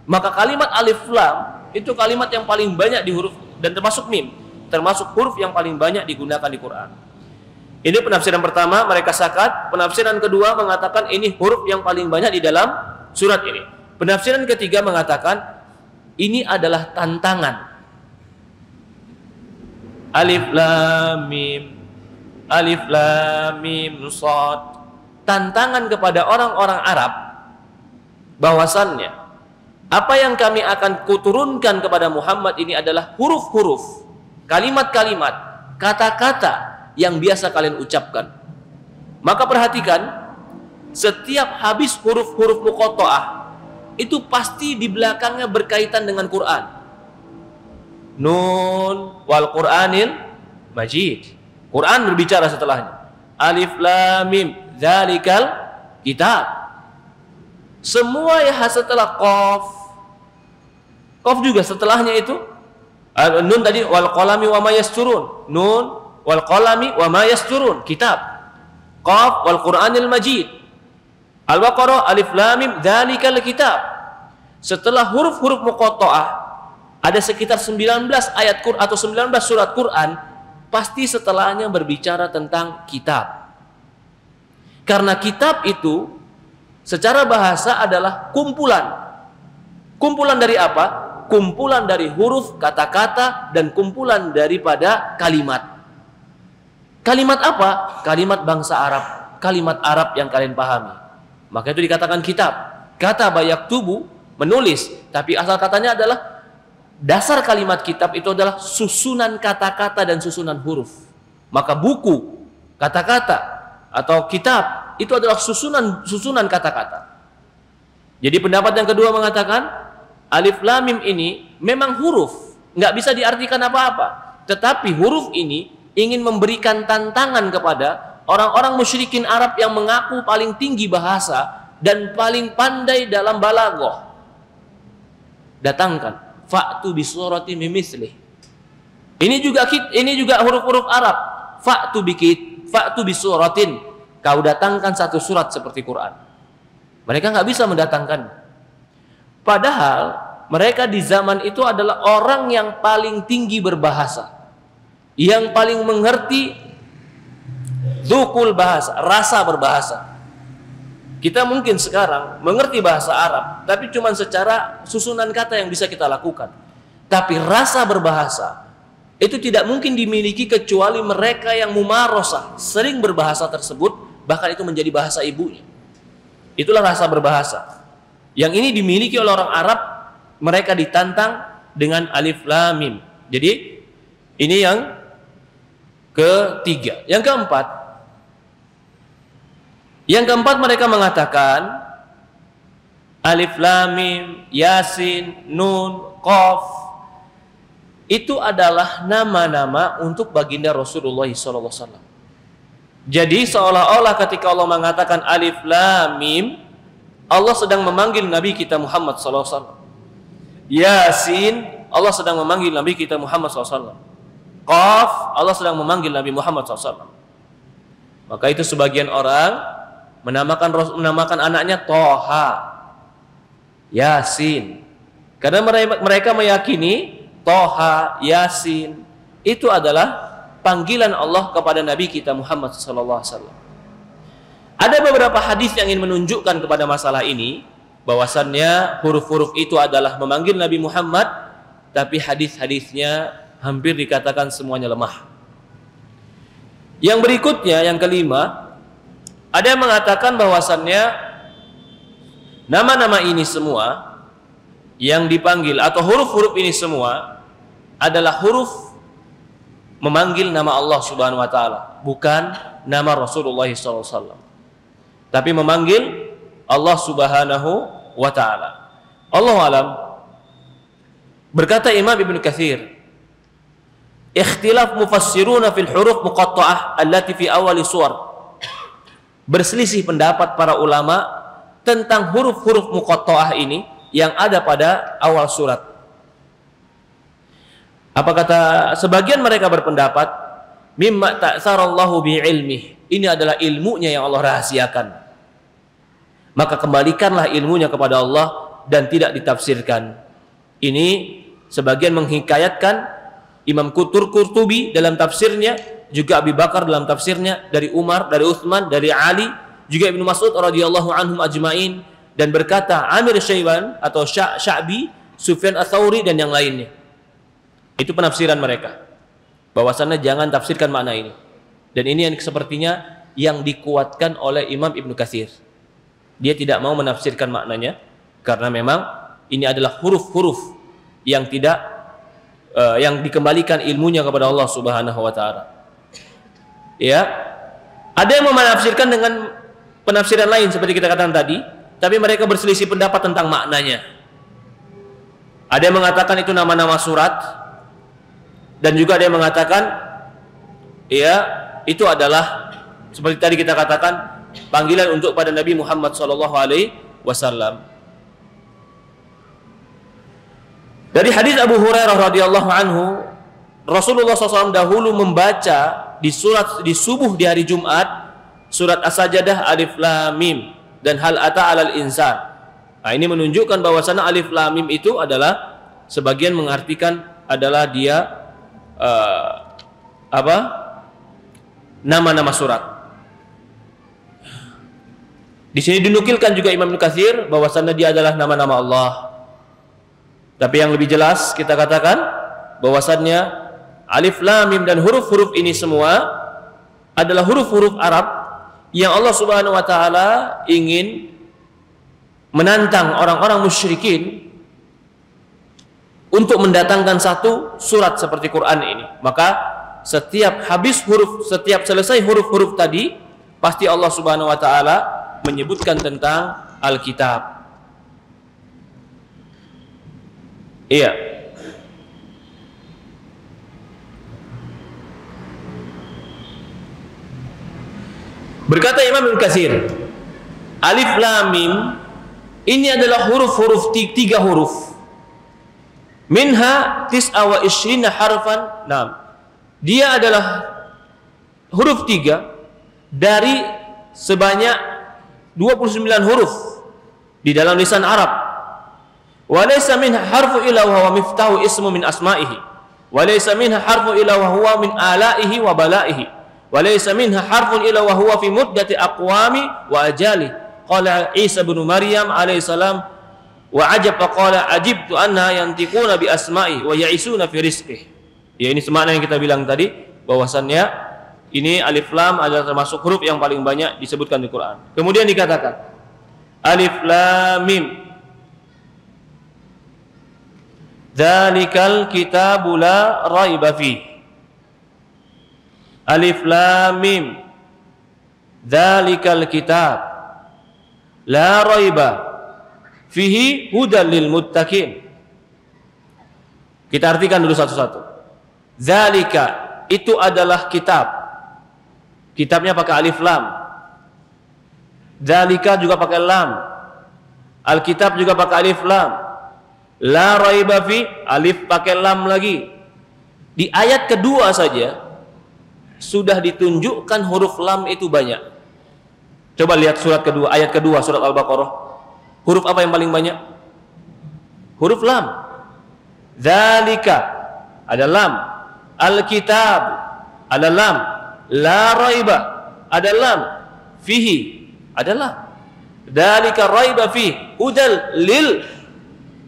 Maka kalimat alif lam itu kalimat yang paling banyak di huruf, dan termasuk mim, termasuk huruf yang paling banyak digunakan di Quran. Ini penafsiran pertama, mereka sepakat. Penafsiran kedua mengatakan ini huruf yang paling banyak di dalam surat ini. Penafsiran ketiga mengatakan ini adalah tantangan. Alif lam mim, alif lam mim shad. Tantangan kepada orang-orang Arab bahwasannya apa yang kami akan kuturunkan kepada Muhammad ini adalah huruf-huruf, kalimat-kalimat, kata-kata yang biasa kalian ucapkan. Maka perhatikan, setiap habis huruf-huruf muqatta'ah itu pasti di belakangnya berkaitan dengan Quran. Nun wal Qur'anil Majid. Quran berbicara setelahnya. Alif lam mim dzalikal kitab. Semua ya setelah qaf. Qaf juga setelahnya itu. Nun tadi wal qalami wa ma yasturun. Nun wal qalami wa ma yasturun, kitab. Qaf wal Qur'anil Majid. Al-Baqarah alif lam mim dzalikal kitab. Setelah huruf-huruf muqatta'ah ada sekitar 19 ayat Quran atau 19 surat Quran, pasti setelahnya berbicara tentang kitab. Karena kitab itu secara bahasa adalah kumpulan. Kumpulan dari apa? Kumpulan dari huruf, kata-kata, dan kumpulan daripada kalimat. Kalimat apa? Kalimat bangsa Arab, kalimat Arab yang kalian pahami. Maka itu dikatakan kitab. Kata bayak tubuh, menulis, tapi asal katanya adalah dasar kalimat kitab itu adalah susunan kata-kata dan susunan huruf. Maka buku, kata-kata atau kitab itu adalah susunan kata-kata. Jadi pendapat yang kedua mengatakan alif lam mim ini memang huruf, nggak bisa diartikan apa-apa. Tetapi huruf ini ingin memberikan tantangan kepada orang-orang musyrikin Arab yang mengaku paling tinggi bahasa dan paling pandai dalam balaghah. Datangkan fa'tu bi suratin mimithli. Ini juga huruf-huruf Arab. Fa'tu bi suratin. Kau datangkan satu surat seperti Quran. Mereka nggak bisa mendatangkan. Padahal mereka di zaman itu adalah orang yang paling tinggi berbahasa, yang paling mengerti dzukul bahasa, rasa berbahasa. Kita mungkin sekarang mengerti bahasa Arab, tapi cuma secara susunan kata yang bisa kita lakukan. Tapi rasa berbahasa itu tidak mungkin dimiliki kecuali mereka yang mumarosah, sering berbahasa tersebut, bahkan itu menjadi bahasa ibunya. Itulah rasa berbahasa. Yang ini dimiliki oleh orang Arab, mereka ditantang dengan alif lam mim. Jadi ini yang ketiga. Yang keempat mereka mengatakan alif lam mim, yasin, nun, qaf itu adalah nama-nama untuk baginda Rasulullah SAW. Jadi seolah-olah ketika Allah mengatakan alif lam mim, Allah sedang memanggil Nabi kita Muhammad SAW. Yasin, Allah sedang memanggil Nabi kita Muhammad SAW. Qaf, Allah sedang memanggil Nabi Muhammad SAW. Maka itu sebagian orang menamakan anaknya Toha, Yasin. Karena mereka meyakini Toha, Yasin itu adalah panggilan Allah kepada Nabi kita Muhammad SAW. Ada beberapa hadis yang ingin menunjukkan kepada masalah ini, bahwasannya huruf-huruf itu adalah memanggil Nabi Muhammad, tapi hadis-hadisnya hampir dikatakan semuanya lemah. Yang berikutnya, yang kelima, ada yang mengatakan bahwasannya nama-nama ini semua yang dipanggil atau huruf-huruf ini semua adalah huruf memanggil nama Allah Subhanahu wa taala, bukan nama Rasulullah SAW. Tapi memanggil Allah Subhanahu wa taala. Allahu alam. Berkata Imam Ibnu Katsir, ikhtilaf mufassiruna fil huruf muqatta'ah allati fi awal suwar. Berselisih pendapat para ulama tentang huruf-huruf muqatta'ah ini yang ada pada awal surat. Apa kata sebagian mereka berpendapat, mimma ta'tsarallahu bi ilmihi. Ini adalah ilmunya yang Allah rahasiakan. Maka kembalikanlah ilmunya kepada Allah dan tidak ditafsirkan. Ini sebagian menghikayatkan Imam Qurtubi dalam tafsirnya, juga Abu Bakar dalam tafsirnya, dari Umar, dari Utsman, dari Ali, juga Ibnu Mas'ud radhiyallahu anhum ajmain, dan berkata Amir Syaiban atau Sya'bi, Sufyan Ats-Tsauri dan yang lainnya. Itu penafsiran mereka. Bahwasannya jangan tafsirkan makna ini. Dan ini yang sepertinya yang dikuatkan oleh Imam Ibnu Katsir. Dia tidak mau menafsirkan maknanya karena memang ini adalah huruf-huruf yang tidak yang dikembalikan ilmunya kepada Allah Subhanahu wa taala. Ya. Ada yang menafsirkan dengan penafsiran lain seperti kita katakan tadi, tapi mereka berselisih pendapat tentang maknanya. Ada yang mengatakan itu nama-nama surat, dan juga ada yang mengatakan ya itu adalah seperti tadi kita katakan panggilan untuk pada Nabi Muhammad SAW. Dari hadis Abu Hurairah radhiyallahu anhu, Rasulullah SAW dahulu membaca di subuh di hari Jumat surat As-Sajdah alif lam mim. dan hal ata 'alal insan. Nah, ini menunjukkan bahwasanya alif lam mim itu adalah sebagian mengartikan adalah dia nama-nama surat. Di sini dinukilkan juga Imam Ibnu Katsir bahwasanya dia adalah nama-nama Allah. Tapi yang lebih jelas kita katakan bahwasannya alif lam mim dan huruf-huruf ini semua adalah huruf-huruf Arab yang Allah Subhanahu wa taala ingin menantang orang-orang musyrikin untuk mendatangkan satu surat seperti Quran ini. Maka setiap selesai huruf-huruf tadi, pasti Allah Subhanahu wa taala menyebutkan tentang Alkitab. Iya. Berkata Imam Ibnu Katsir, alif lam mim ini adalah huruf-huruf, 3 huruf. Minha tis'a wa ishrina harfan. Nah, dia adalah huruf 3 dari sebanyak 29 huruf di dalam lisan Arab. Wa laysa minha harfu illa wa huwa miftahu ismu min asma'ihi. Wa laysa minha harfu illa wa huwa min ala'ihi wa bala'ihi. Wa laysa minha harfun illa wa huwa fi muddati aqwami wa ajali. Qala Isa bin Maryam alaihi salam wa ajab qala ajibtu anna yantiquna bi asma'i wa ya'isuna fi rizqihi. Ya, ini semakna yang kita bilang tadi bahwasannya ini alif lam adalah termasuk huruf yang paling banyak disebutkan di Quran. Kemudian dikatakan alif lam mim dzalikal kitabu la raiba fi. Alif lam mim dzalikal kitab la raiba fihi hudal lil muttaqin. Kita artikan dulu satu-satu. Dzalika itu adalah kitab. Kitabnya pakai alif lam. Dzalika juga pakai lam. Alkitab juga pakai alif lam. La raiba fi, alif pakai lam lagi. Di ayat kedua saja sudah ditunjukkan huruf lam itu banyak. Coba lihat surat kedua, ayat kedua surat Al-Baqarah. Huruf apa yang paling banyak? Huruf lam. Dzalika ada lam. Alkitab ada lam. La raiba ada lam. Fihi ada lam. Dzalika raiba fi hudal lil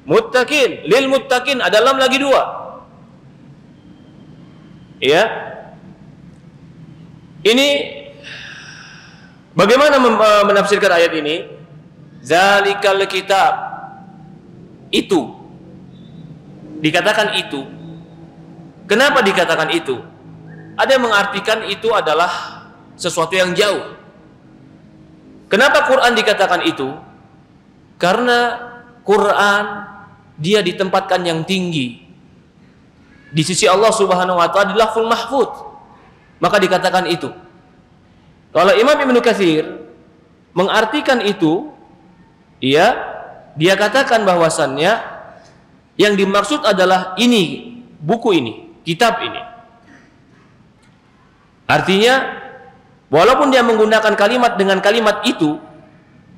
muttaqin. Lil muttaqin ada lam lagi 2. Ya. Ini bagaimana menafsirkan ayat ini? Dzalikal kitab. Itu dikatakan itu. Kenapa dikatakan itu? Ada yang mengartikan itu adalah sesuatu yang jauh. Kenapa Quran dikatakan itu? Karena Quran dia ditempatkan yang tinggi di sisi Allah Subhanahu wa taala di Lauhul Mahfuz. Maka dikatakan itu. Kalau Imam Ibnu Katsir mengartikan itu, dia katakan bahwasannya yang dimaksud adalah ini, buku ini, kitab ini. Artinya, walaupun dia menggunakan kalimat dengan kalimat itu,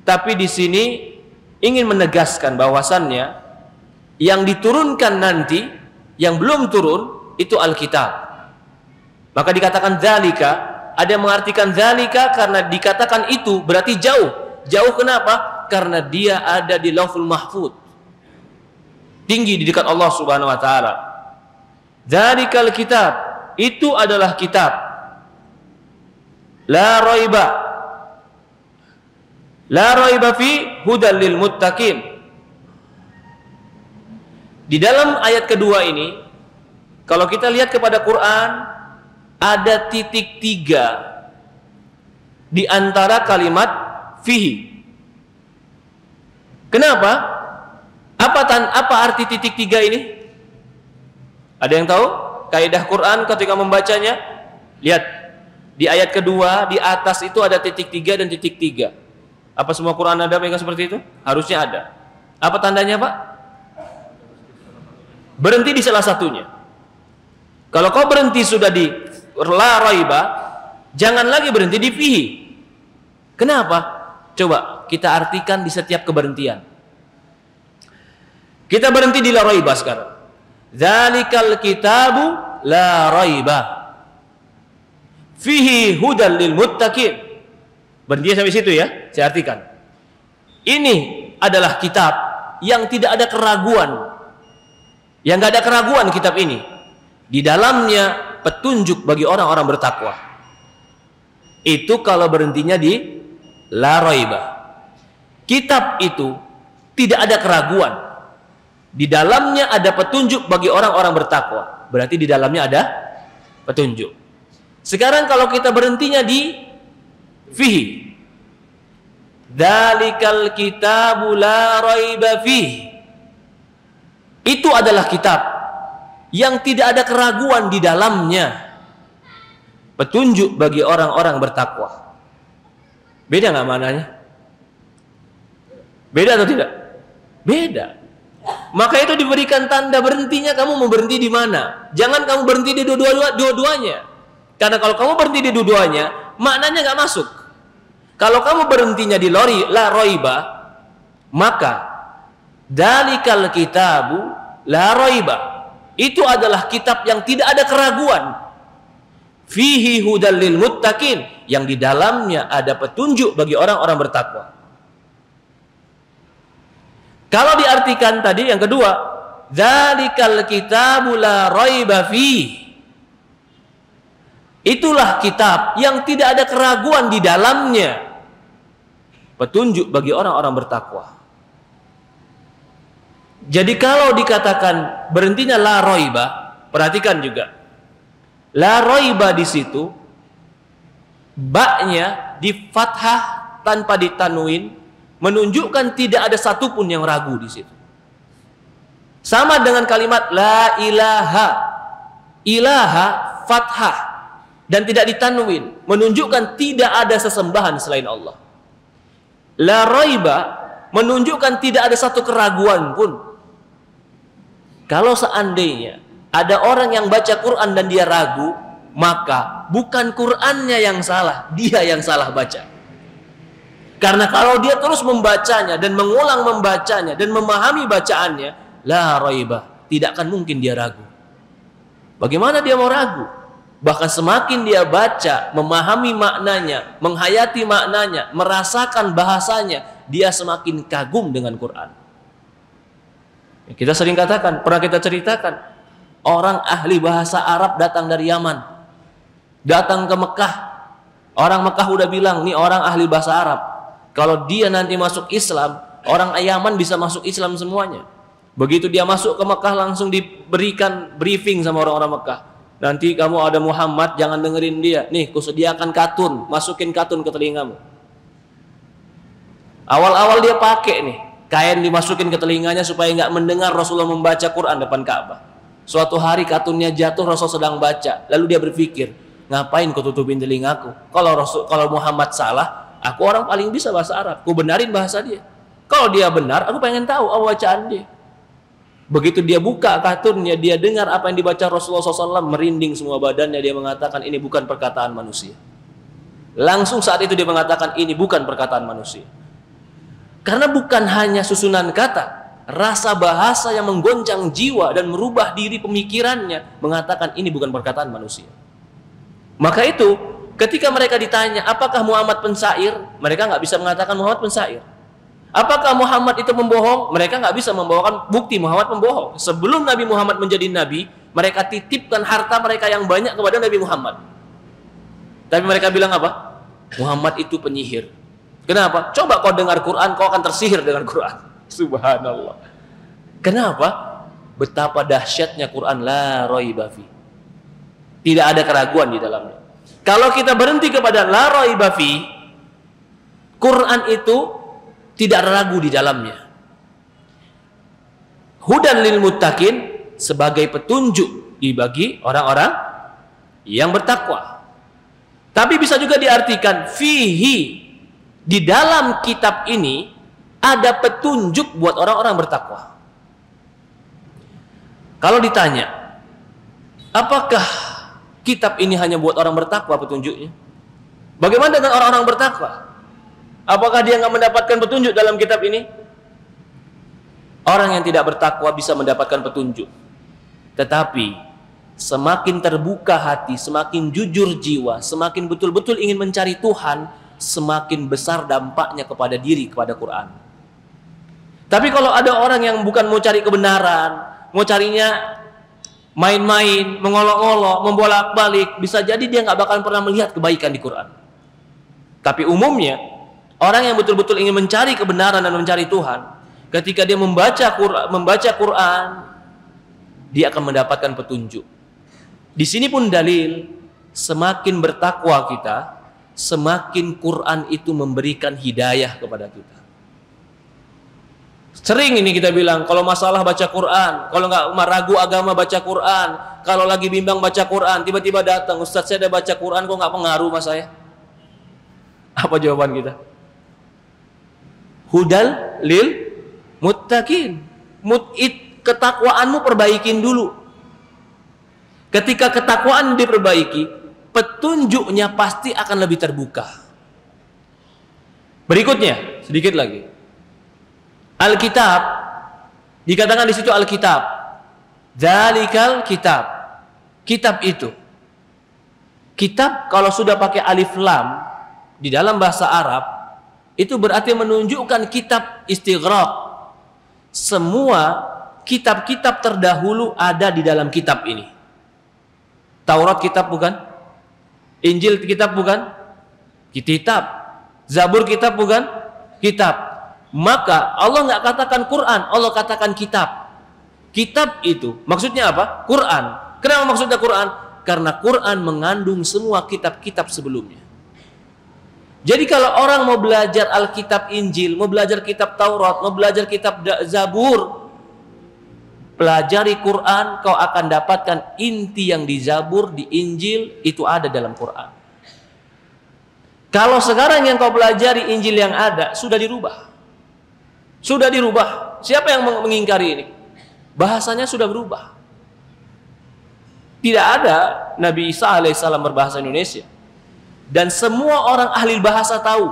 tapi di sini ingin menegaskan bahwasannya yang diturunkan nanti, yang belum turun itu Alkitab. Maka dikatakan dzalika, ada yang mengartikan dzalika karena dikatakan itu berarti jauh. Jauh kenapa? Karena dia ada di Lauhul Mahfuz. Tinggi di dekat Allah Subhanahu wa taala. Dzalikal kitab, itu adalah kitab. La raiba fi hudal lil muttaqin. Di dalam ayat kedua ini, kalau kita lihat kepada Quran, ada titik 3 di antara kalimat fihi. Kenapa? Apa arti titik 3 ini? Ada yang tahu? Kaidah Quran ketika membacanya, lihat. Di ayat kedua, di atas itu ada titik 3 dan titik 3. Apa semua Quran ada yang seperti itu? Harusnya ada. Apa tandanya, Pak? Berhenti di salah satunya. Kalau kau berhenti sudah di la raiba, jangan lagi berhenti di fihi. Kenapa? Coba kita artikan di setiap keberhentian. Kita berhenti di la raiba sekarang. Dzalikal kitabu la raiba fihi hudal lil muttaqin. Berhenti sampai situ ya, saya artikan. Ini adalah kitab yang tidak ada keraguan. Yang enggak ada keraguan kitab ini. Di dalamnya petunjuk bagi orang-orang bertakwa. Itu kalau berhentinya di la raiba. Kitab itu tidak ada keraguan. Di dalamnya ada petunjuk bagi orang-orang bertakwa. Berarti di dalamnya ada petunjuk. Sekarang kalau kita berhentinya di fihi, dzalikal kitabu la raiba fihi, itu adalah kitab yang tidak ada keraguan di dalamnya, petunjuk bagi orang-orang bertakwa. Beda nggak maknanya? Beda atau tidak? Beda. Maka itu diberikan tanda berhentinya. Kamu mau berhenti di mana? Jangan kamu berhenti di dua-duanya. Karena kalau kamu berhenti di dua-duanya, maknanya nggak masuk. Kalau kamu berhentinya di la raiba, maka dzalikal kitabu la raiba, itu adalah kitab yang tidak ada keraguan. Fihi hudal lil muttaqin, yang di dalamnya ada petunjuk bagi orang-orang bertakwa. Kalau diartikan tadi yang kedua, dzalikal kitabu la raiba fihi, itulah kitab yang tidak ada keraguan di dalamnya, petunjuk bagi orang-orang bertakwa. Jadi kalau dikatakan berhentinya la raiba, perhatikan juga. La raiba di situ ba-nya di fathah tanpa ditanwin, menunjukkan tidak ada satupun yang ragu di situ. Sama dengan kalimat la ilaha. Ilaha fathah dan tidak ditanwin, menunjukkan tidak ada sesembahan selain Allah. La raiba menunjukkan tidak ada satu keraguan pun. Kalau seandainya ada orang yang baca Quran dan dia ragu, maka bukan Qurannya yang salah, dia yang salah baca. Karena kalau dia terus membacanya dan mengulang membacanya dan memahami bacaannya, la raiba, tidak akan mungkin dia ragu. Bagaimana dia mau ragu? Bahkan semakin dia baca, memahami maknanya, menghayati maknanya, merasakan bahasanya, dia semakin kagum dengan Quran. Kita sering katakan, pernah kita ceritakan, orang ahli bahasa Arab datang dari Yaman, datang ke Mekah. Orang Mekah udah bilang, nih orang ahli bahasa Arab. Kalau dia nanti masuk Islam, orang Yaman bisa masuk Islam semuanya. Begitu dia masuk ke Mekah, langsung diberikan briefing sama orang-orang Mekah. Nanti kamu ada Muhammad, jangan dengerin dia. Nih, kusediakan katun, masukin katun ke telingamu. Awal-awal dia pakai nih, kain dimasukin ke telinganya supaya nggak mendengar Rasulullah membaca Quran depan Ka'bah. Suatu hari katunnya jatuh, Rasul sedang baca. Lalu dia berpikir, ngapain kau tutupin telingaku? Kalau Muhammad salah, aku orang paling bisa bahasa Arab, aku benarin bahasa dia. Kalau dia benar, aku pengen tahu apa bacaan dia. Begitu dia buka katunnya, dia dengar apa yang dibaca Rasulullah SAW, merinding semua badannya. Dia mengatakan ini bukan perkataan manusia. Langsung saat itu dia mengatakan ini bukan perkataan manusia. Karena bukan hanya susunan kata, rasa bahasa yang menggoncang jiwa dan merubah diri pemikirannya, mengatakan ini bukan perkataan manusia. Maka itu ketika mereka ditanya, apakah Muhammad pensair? Mereka nggak bisa mengatakan Muhammad pensair. Apakah Muhammad itu membohong? Mereka nggak bisa membawakan bukti Muhammad membohong. Sebelum Nabi Muhammad menjadi Nabi, mereka titipkan harta mereka yang banyak kepada Nabi Muhammad. Tapi mereka bilang apa? Muhammad itu penyihir. Kenapa? Coba kau dengar Quran, kau akan tersihir dengan Quran. Subhanallah. Kenapa? Betapa dahsyatnya Quran, la raiba fi. Tidak ada keraguan di dalamnya. Kalau kita berhenti kepada la raiba fi, Quran itu tidak ragu di dalamnya. Hudan lil muttaqin, sebagai petunjuk bagi orang-orang yang bertakwa. Tapi bisa juga diartikan fihi, di dalam kitab ini ada petunjuk buat orang-orang bertakwa. Kalau ditanya, apakah kitab ini hanya buat orang bertakwa petunjuknya? Bagaimana dengan orang-orang bertakwa? Apakah dia nggak mendapatkan petunjuk dalam kitab ini? Orang yang tidak bertakwa bisa mendapatkan petunjuk. Tetapi semakin terbuka hati, semakin jujur jiwa, semakin betul-betul ingin mencari Tuhan, semakin besar dampaknya kepada diri, kepada Quran. Tapi kalau ada orang yang bukan mau cari kebenaran, mau carinya main-main, mengolok-olok, membolak-balik, bisa jadi dia nggak bakal pernah melihat kebaikan di Quran. Tapi umumnya orang yang betul-betul ingin mencari kebenaran dan mencari Tuhan, ketika dia membaca Quran, dia akan mendapatkan petunjuk. Di sini pun dalil, semakin bertakwa kita, semakin Quran itu memberikan hidayah kepada kita. Sering ini kita bilang, kalau masalah baca Quran, kalau nggak ragu agama baca Quran, kalau lagi bimbang baca Quran, tiba-tiba datang, Ustaz saya udah baca Quran, kok nggak pengaruh mas saya? Apa jawaban kita? Hudal lil muttaqin. Ketakwaanmu perbaikin dulu. Ketika ketakwaan diperbaiki, petunjuknya pasti akan lebih terbuka. Berikutnya, sedikit lagi. Alkitab, dikatakan di situ Alkitab. Dzalikal kitab. Kitab itu. Kitab kalau sudah pakai alif lam di dalam bahasa Arab, itu berarti menunjukkan kitab istighraq. Semua kitab-kitab terdahulu ada di dalam kitab ini. Taurat kitab bukan? Injil kitab bukan? Kitab. Zabur kitab bukan? Kitab. Maka Allah nggak katakan Quran, Allah katakan kitab. Kitab itu maksudnya apa? Quran. Kenapa maksudnya Quran? Karena Quran mengandung semua kitab-kitab sebelumnya. Jadi kalau orang mau belajar Alkitab Injil, mau belajar kitab Taurat, mau belajar kitab Zabur, pelajari Quran, kau akan dapatkan inti yang di Zabur, di Injil, itu ada dalam Quran. Kalau sekarang yang kau pelajari Injil yang ada, sudah dirubah. Sudah dirubah. Siapa yang mengingkari ini? Bahasanya sudah berubah. Tidak ada Nabi Isa alaihissalam berbahasa Indonesia. Dan semua orang ahli bahasa tahu,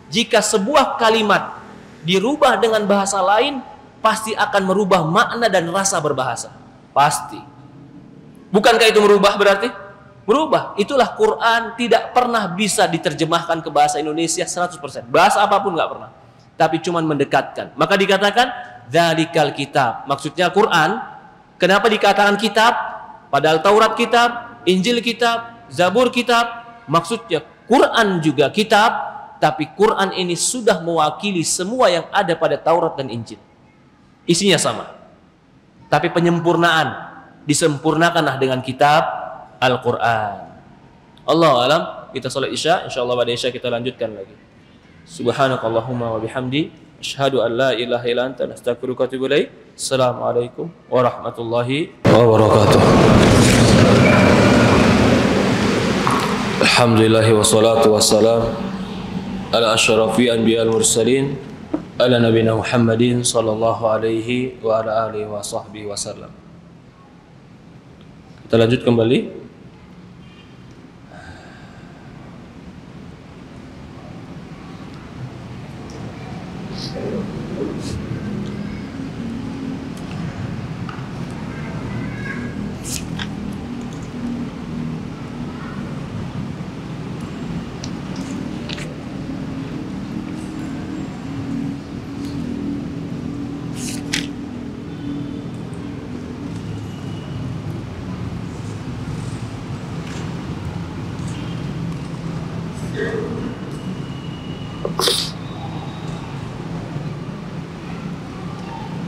jika sebuah kalimat dirubah dengan bahasa lain, pasti akan merubah makna dan rasa berbahasa. Pasti. Bukankah itu merubah berarti? Berubah. Itulah Quran tidak pernah bisa diterjemahkan ke bahasa Indonesia 100%. Bahasa apapun nggak pernah. Tapi cuma mendekatkan. Maka dikatakan dzalikal kitab. Maksudnya Quran. Kenapa dikatakan kitab? Padahal Taurat kitab, Injil kitab, Zabur kitab. Maksudnya Quran juga kitab, tapi Quran ini sudah mewakili semua yang ada pada Taurat dan Injil. Isinya sama. Tapi penyempurnaan disempurnakanlah dengan kitab Al-Quran. Allahu alam. Kita salat Isya, insyaallah pada Isya kita lanjutkan lagi. Subhanakallahumma wa bihamdi asyhadu an la ilaha illa anta astaghfiruka wa atubu ilaik. Assalamualaikum warahmatullahi wabarakatuh. Alhamdulillah wassalatu wassalam ala asyrafi anbiya'il mursalin ala nabiyina Muhammadin sallallahu alaihi wa ala alihi wa sahbihi wasallam. Kita lanjut kembali.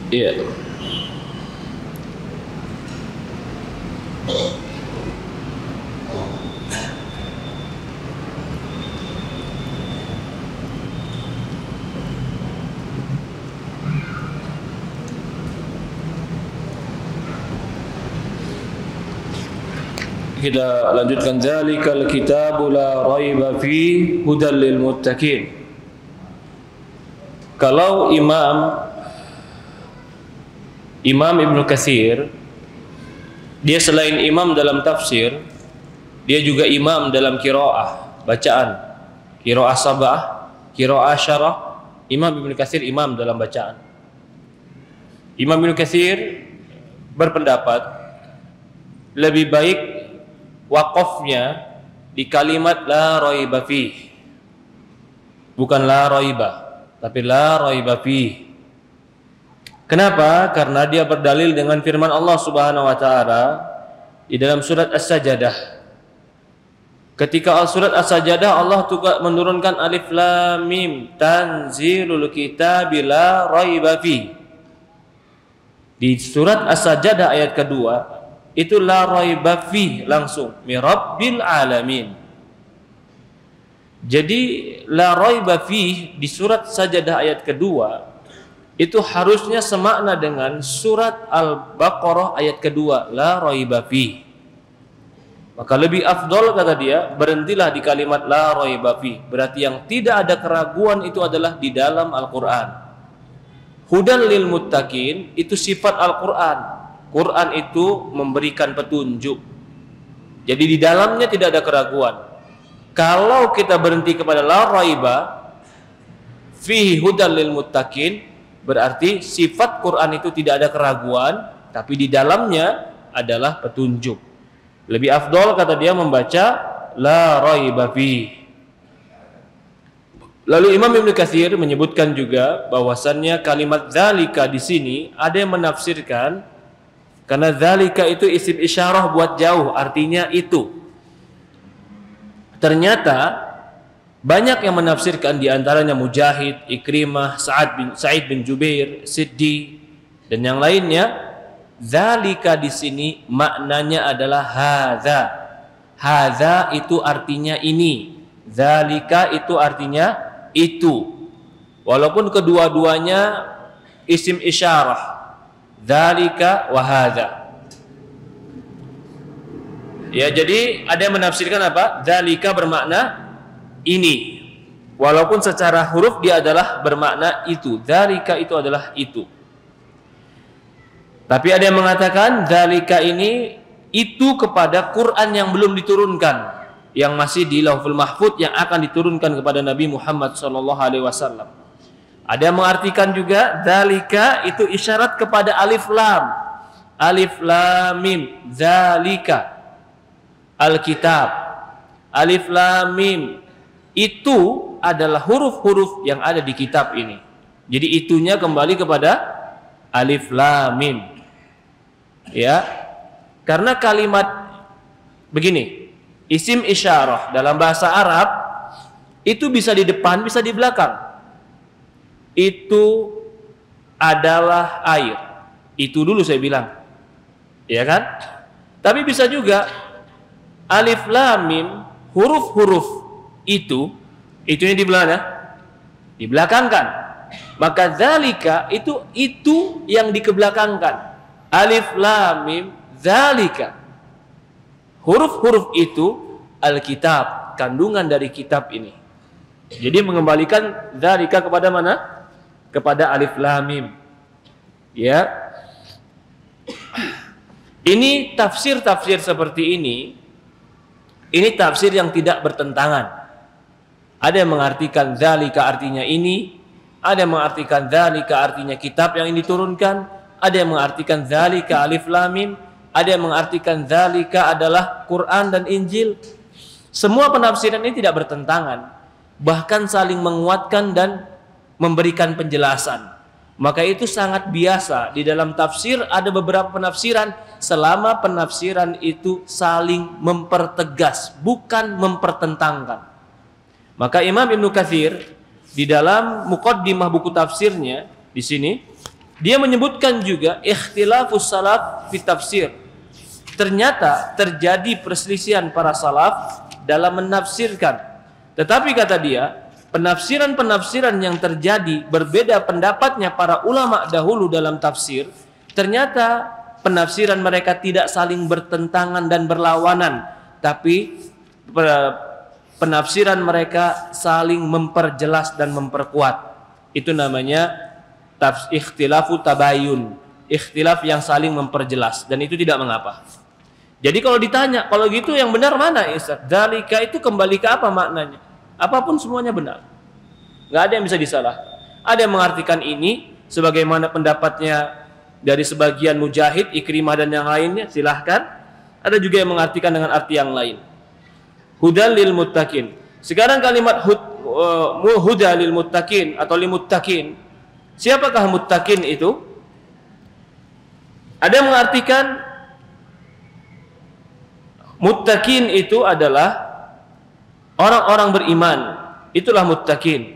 Iya. Kita lanjutkan dzalikal kitabu la raiba fi hudal lil muttaqin. Kalau Imam Ibnu Katsir, dia selain imam dalam tafsir, dia juga imam dalam qiraah, bacaan, qiraah sab'ah, qiraah syarah, Imam Ibnu Katsir imam dalam bacaan. Imam Ibnu Katsir berpendapat lebih baik waqafnya di kalimat la raiba fih. Bukan la raiba, tapi la raiba fih. Kenapa? Karena dia berdalil dengan firman Allah Subhanahu wa taala di dalam surat As-Sajdah. Ketika surat As-Sajdah Allah juga menurunkan alif lam mim tanzilul kitabi la raiba fi. Di surat As-Sajdah ayat kedua itu la raiba fi langsung mirabbil alamin. Jadi la raiba fi di surat Sajdah ayat kedua itu harusnya semakna dengan surat Al-Baqarah ayat kedua la raiba fi. Maka lebih afdol kata dia berhentilah di kalimat la raiba fi. Berarti yang tidak ada keraguan itu adalah di dalam Al-Qur'an. Hudan lil muttaqin itu sifat Al-Qur'an. Quran itu memberikan petunjuk. Jadi di dalamnya tidak ada keraguan. Kalau kita berhenti kepada la raiba fihi hudan lil muttaqin, berarti sifat Quran itu tidak ada keraguan, tapi di dalamnya adalah petunjuk. Lebih afdol kata dia membaca la raiba fi. Lalu Imam Ibnu Katsir menyebutkan juga bahwasannya kalimat dzalika di sini ada yang menafsirkan karena dzalika itu isim isyarah buat jauh, artinya itu. Ternyata banyak yang menafsirkan di antaranya Mujahid, Ikrimah, Sa'id bin Jubair, Siddi dan yang lainnya, zalika di sini maknanya adalah hadza. Hadza itu artinya ini. Zalika itu artinya itu. Walaupun kedua-duanya isim isyarah. Zalika wa hadza. Ya, jadi ada yang menafsirkan apa? Zalika bermakna ini, walaupun secara huruf dia adalah bermakna itu. Dzalika itu adalah itu. Tapi ada yang mengatakan dzalika ini itu kepada Quran yang belum diturunkan, yang masih di Lauhul Mahfuz yang akan diturunkan kepada Nabi Muhammad SAW. Ada yang mengartikan juga dzalika itu isyarat kepada alif lam. Alif lam mim, dzalika Alkitab. Alif lam mim itu adalah huruf-huruf yang ada di kitab ini. Jadi itunya kembali kepada alif lam mim. Ya. Karena kalimat begini, isim isyarah dalam bahasa Arab itu bisa di depan, bisa di belakang. Itu adalah air. Itu dulu saya bilang. Ya kan? Tapi bisa juga alif lam mim huruf-huruf itunya di belakang, dibelakangkan. Maka dzalika itu yang dikebelakangkan. Alif lam mim dzalika. Huruf-huruf itu Alkitab, kandungan dari kitab ini. Jadi mengembalikan dzalika kepada mana? Kepada alif lam mim. Ya. Ini tafsir-tafsir seperti ini tafsir yang tidak bertentangan. Ada yang mengartikan dzalika artinya ini, ada yang mengartikan dzalika artinya kitab yang ini diturunkan, ada yang mengartikan dzalika alif lam mim, ada yang mengartikan dzalika adalah Quran dan Injil. Semua penafsiran ini tidak bertentangan, bahkan saling menguatkan dan memberikan penjelasan. Maka itu sangat biasa di dalam tafsir ada beberapa penafsiran selama penafsiran itu saling mempertegas, bukan mempertentangkan. Maka Imam Ibnu Katsir di dalam muqaddimah buku tafsirnya di sini dia menyebutkan juga ikhtilafus salaf fi tafsir. Ternyata terjadi perselisihan para salaf dalam menafsirkan. Tetapi kata dia, penafsiran-penafsiran yang terjadi berbeda pendapatnya para ulama dahulu dalam tafsir, ternyata penafsiran mereka tidak saling bertentangan dan berlawanan, tapi penafsiran mereka saling memperjelas dan memperkuat. Itu namanya ikhtilafu tabayun, ikhtilaf yang saling memperjelas, dan itu tidak mengapa. Jadi kalau ditanya, kalau gitu yang benar mana Ustaz? Dzalika itu kembali ke apa maknanya? Apapun semuanya benar. Nggak ada yang bisa disalah. Ada yang mengartikan ini sebagaimana pendapatnya dari sebagian Mujahid, Ikrimah dan yang lainnya, silahkan. Ada juga yang mengartikan dengan arti yang lain. Hudal lil muttaqin. Sekarang kalimat huda lil muttaqin atau lil muttaqin. Siapakah muttaqin itu? Ada yang mengartikan muttaqin itu adalah orang-orang beriman. Itulah muttaqin.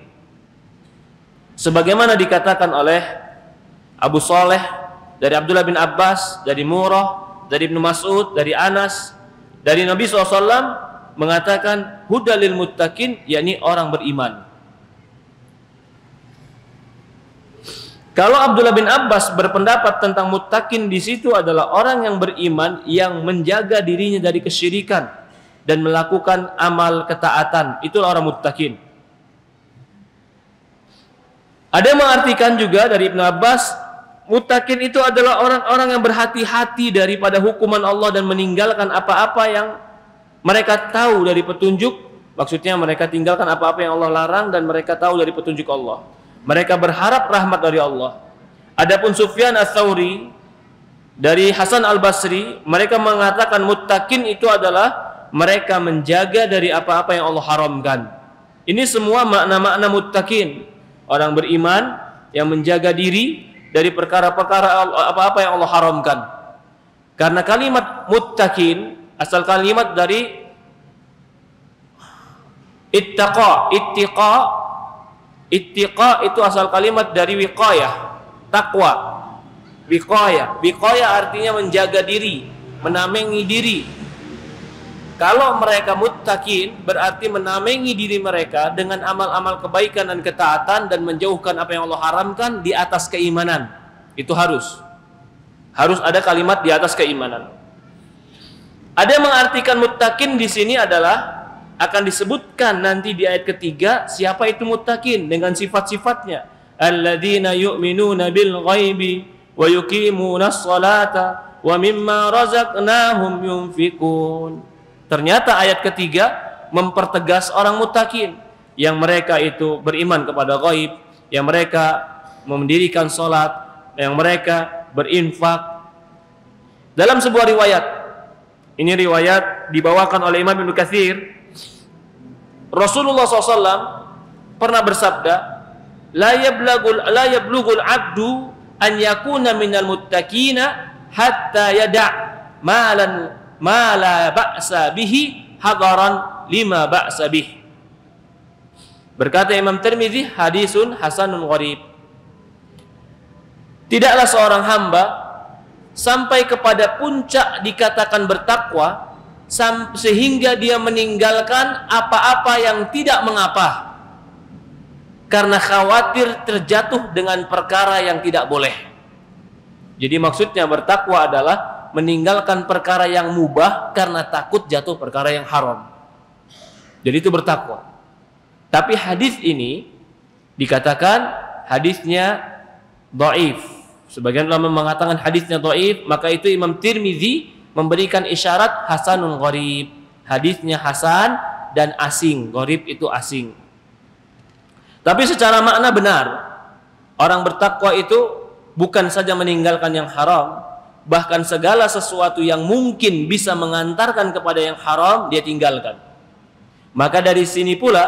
Sebagaimana dikatakan oleh Abu Saleh dari Abdullah bin Abbas, dari Murrah, dari Ibnu Mas'ud, dari Anas, dari Nabi SAW mengatakan hudalil muttaqin, yakni orang beriman. Kalau Abdullah bin Abbas berpendapat tentang muttaqin di situ adalah orang yang beriman yang menjaga dirinya dari kesyirikan dan melakukan amal ketaatan, itulah orang muttaqin. Ada yang mengartikan juga dari Ibnu Abbas, muttaqin itu adalah orang-orang yang berhati-hati daripada hukuman Allah dan meninggalkan apa-apa yang mereka tahu dari petunjuk. Maksudnya mereka tinggalkan apa-apa yang Allah larang dan mereka tahu dari petunjuk Allah. Mereka berharap rahmat dari Allah. Adapun Sufyan Ats-Tsauri dari Hasan Al-Basri, mereka mengatakan muttaqin itu adalah mereka menjaga dari apa-apa yang Allah haramkan. Ini semua makna-makna muttaqin, orang beriman yang menjaga diri dari perkara-perkara apa-apa yang Allah haramkan. Karena kalimat muttaqin asal kalimat dari ittaqa. Ittiqa itu asal kalimat dari wiqayah, takwa. Wiqayah artinya menjaga diri, menamengi diri. Kalau mereka muttaqin berarti menamengi diri mereka dengan amal-amal kebaikan dan ketaatan dan menjauhkan apa yang Allah haramkan di atas keimanan. Itu harus ada kalimat di atas keimanan. Ada yang mengartikan muttaqin di sini adalah akan disebutkan nanti di ayat ketiga siapa itu muttaqin dengan sifat-sifatnya. Alladzina yu'minuna bil ghaibi wa yuqimunas salata wa mimma razaqnahum yunfikun. Ternyata ayat ketiga mempertegas orang muttaqin yang mereka itu beriman kepada ghaib, yang mereka mendirikan salat, yang mereka berinfak. Dalam sebuah riwayat, ini riwayat dibawakan oleh Imam Ibnu Katsir, Rasulullah SAW pernah bersabda, la yablughul abdu an yakuna minal muttaqina hatta yada' ma la ba'sa bihi hadaran lima ba'sa bih. Berkata Imam Tirmidzi, hadisun hasanun gharib. Tidaklah seorang hamba sampai kepada puncak dikatakan bertakwa sehingga dia meninggalkan apa-apa yang tidak mengapa karena khawatir terjatuh dengan perkara yang tidak boleh. Jadi maksudnya bertakwa adalah meninggalkan perkara yang mubah karena takut jatuh perkara yang haram. Jadi itu bertakwa. Tapi hadis ini dikatakan hadisnya dhaif. Sebagian ulama mengatakan hadisnya dhaif, maka itu Imam Tirmidzi memberikan isyarat hasanun gharib. Hadisnya hasan dan asing. Gharib itu asing. Tapi secara makna benar, orang bertakwa itu bukan saja meninggalkan yang haram, bahkan segala sesuatu yang mungkin bisa mengantarkan kepada yang haram dia tinggalkan. Maka dari sini pula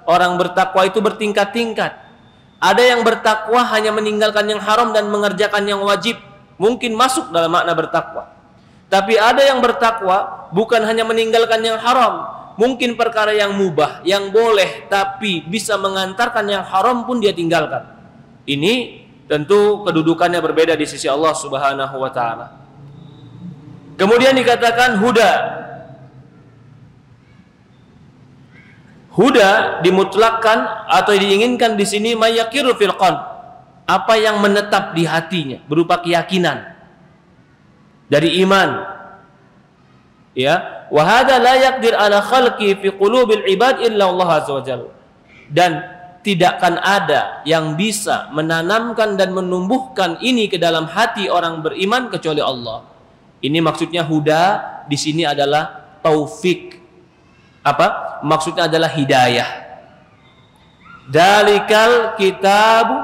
orang bertakwa itu bertingkat-tingkat. Ada yang bertakwa hanya meninggalkan yang haram dan mengerjakan yang wajib, mungkin masuk dalam makna bertakwa. Tapi ada yang bertakwa bukan hanya meninggalkan yang haram, mungkin perkara yang mubah, yang boleh tapi bisa mengantarkan yang haram pun dia tinggalkan. Ini tentu kedudukannya berbeda di sisi Allah Subhanahu wa taala. Kemudian dikatakan huda. Huda dimutlakkan atau diinginkan di sini mayakiru fil qalb, apa yang menetap di hatinya berupa keyakinan dari iman. Ya, wa hadza la yaqdir ala khalqi fi qulubil ibad illa Allah azza wajalla. Dan tidak akan ada yang bisa menanamkan dan menumbuhkan ini ke dalam hati orang beriman kecuali Allah. Ini maksudnya huda di sini adalah taufik. Apa? Maksudnya adalah hidayah. Dalikal kitabu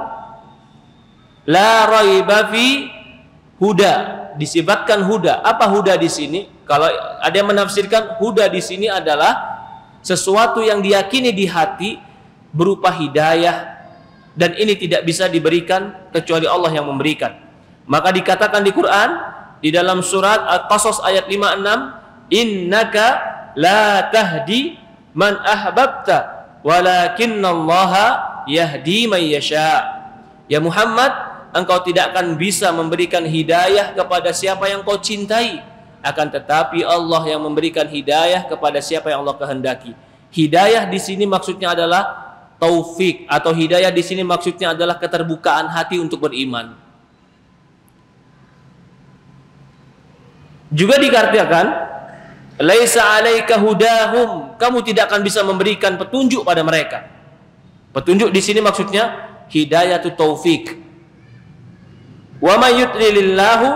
la raiba fi huda. Disifatkan huda. Apa huda di sini? Kalau ada yang menafsirkan huda di sini adalah sesuatu yang diyakini di hati berupa hidayah, dan ini tidak bisa diberikan kecuali Allah yang memberikan. Maka dikatakan di Quran di dalam surat Al-Qasas ayat 56, innaka la tahdi man ahbabta walakinnallaha yahdi man yasha. Ya Muhammad, engkau tidak akan bisa memberikan hidayah kepada siapa yang kau cintai, akan tetapi Allah yang memberikan hidayah kepada siapa yang Allah kehendaki. Hidayah di sini maksudnya adalah taufik, atau hidayah di sini maksudnya adalah keterbukaan hati untuk beriman. Juga dikatakan laisa 'alaika hudahum, kamu tidak akan bisa memberikan petunjuk pada mereka. Petunjuk di sini maksudnya hidayatut taufik. Wa may yudlilillahu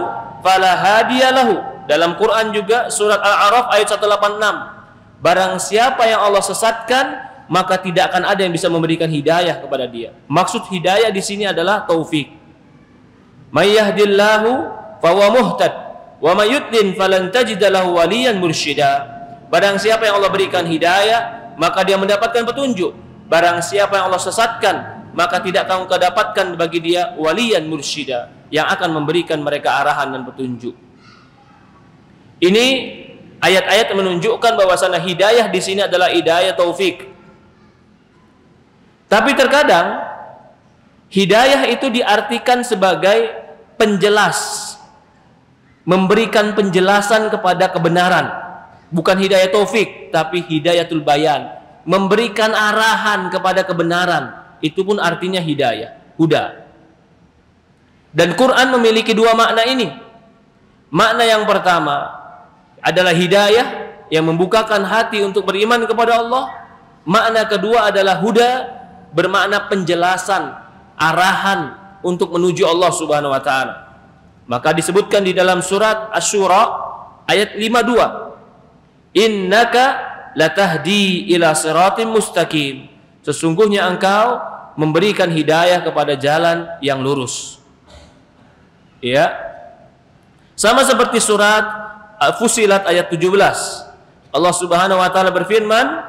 fala hadiyalahu. Dalam Quran juga surat Al-A'raf ayat 186, barang siapa yang Allah sesatkan maka tidak akan ada yang bisa memberikan hidayah kepada dia. Maksud hidayah di sini adalah taufik. May yahdillahu fahuwa muhtad wa may yudlil falan tajid lahu waliyan mursyida. Barang siapa yang Allah berikan hidayah maka dia mendapatkan petunjuk. Barang siapa yang Allah sesatkan maka tidak akan dapatkan bagi dia waliyan mursyida, yang akan memberikan mereka arahan dan petunjuk. Ini ayat-ayat menunjukkan bahwasanya hidayah di sini adalah hidayah taufik. Tapi terkadang hidayah itu diartikan sebagai penjelas, memberikan penjelasan kepada kebenaran. Bukan hidayah taufik, tapi hidayatul bayan, memberikan arahan kepada kebenaran. Itu pun artinya hidayah, huda. Dan Quran memiliki dua makna ini. Makna yang pertama adalah hidayah yang membukakan hati untuk beriman kepada Allah. Makna kedua adalah huda, bermakna penjelasan, arahan untuk menuju Allah Subhanahu wa taala. Maka disebutkan di dalam surat Asy-Syura ayat 52, innaka latahdi ila siratim mustaqim, sesungguhnya engkau memberikan hidayah kepada jalan yang lurus. Ya, sama seperti surat Fussilat ayat 17, Allah Subhanahu wa taala berfirman,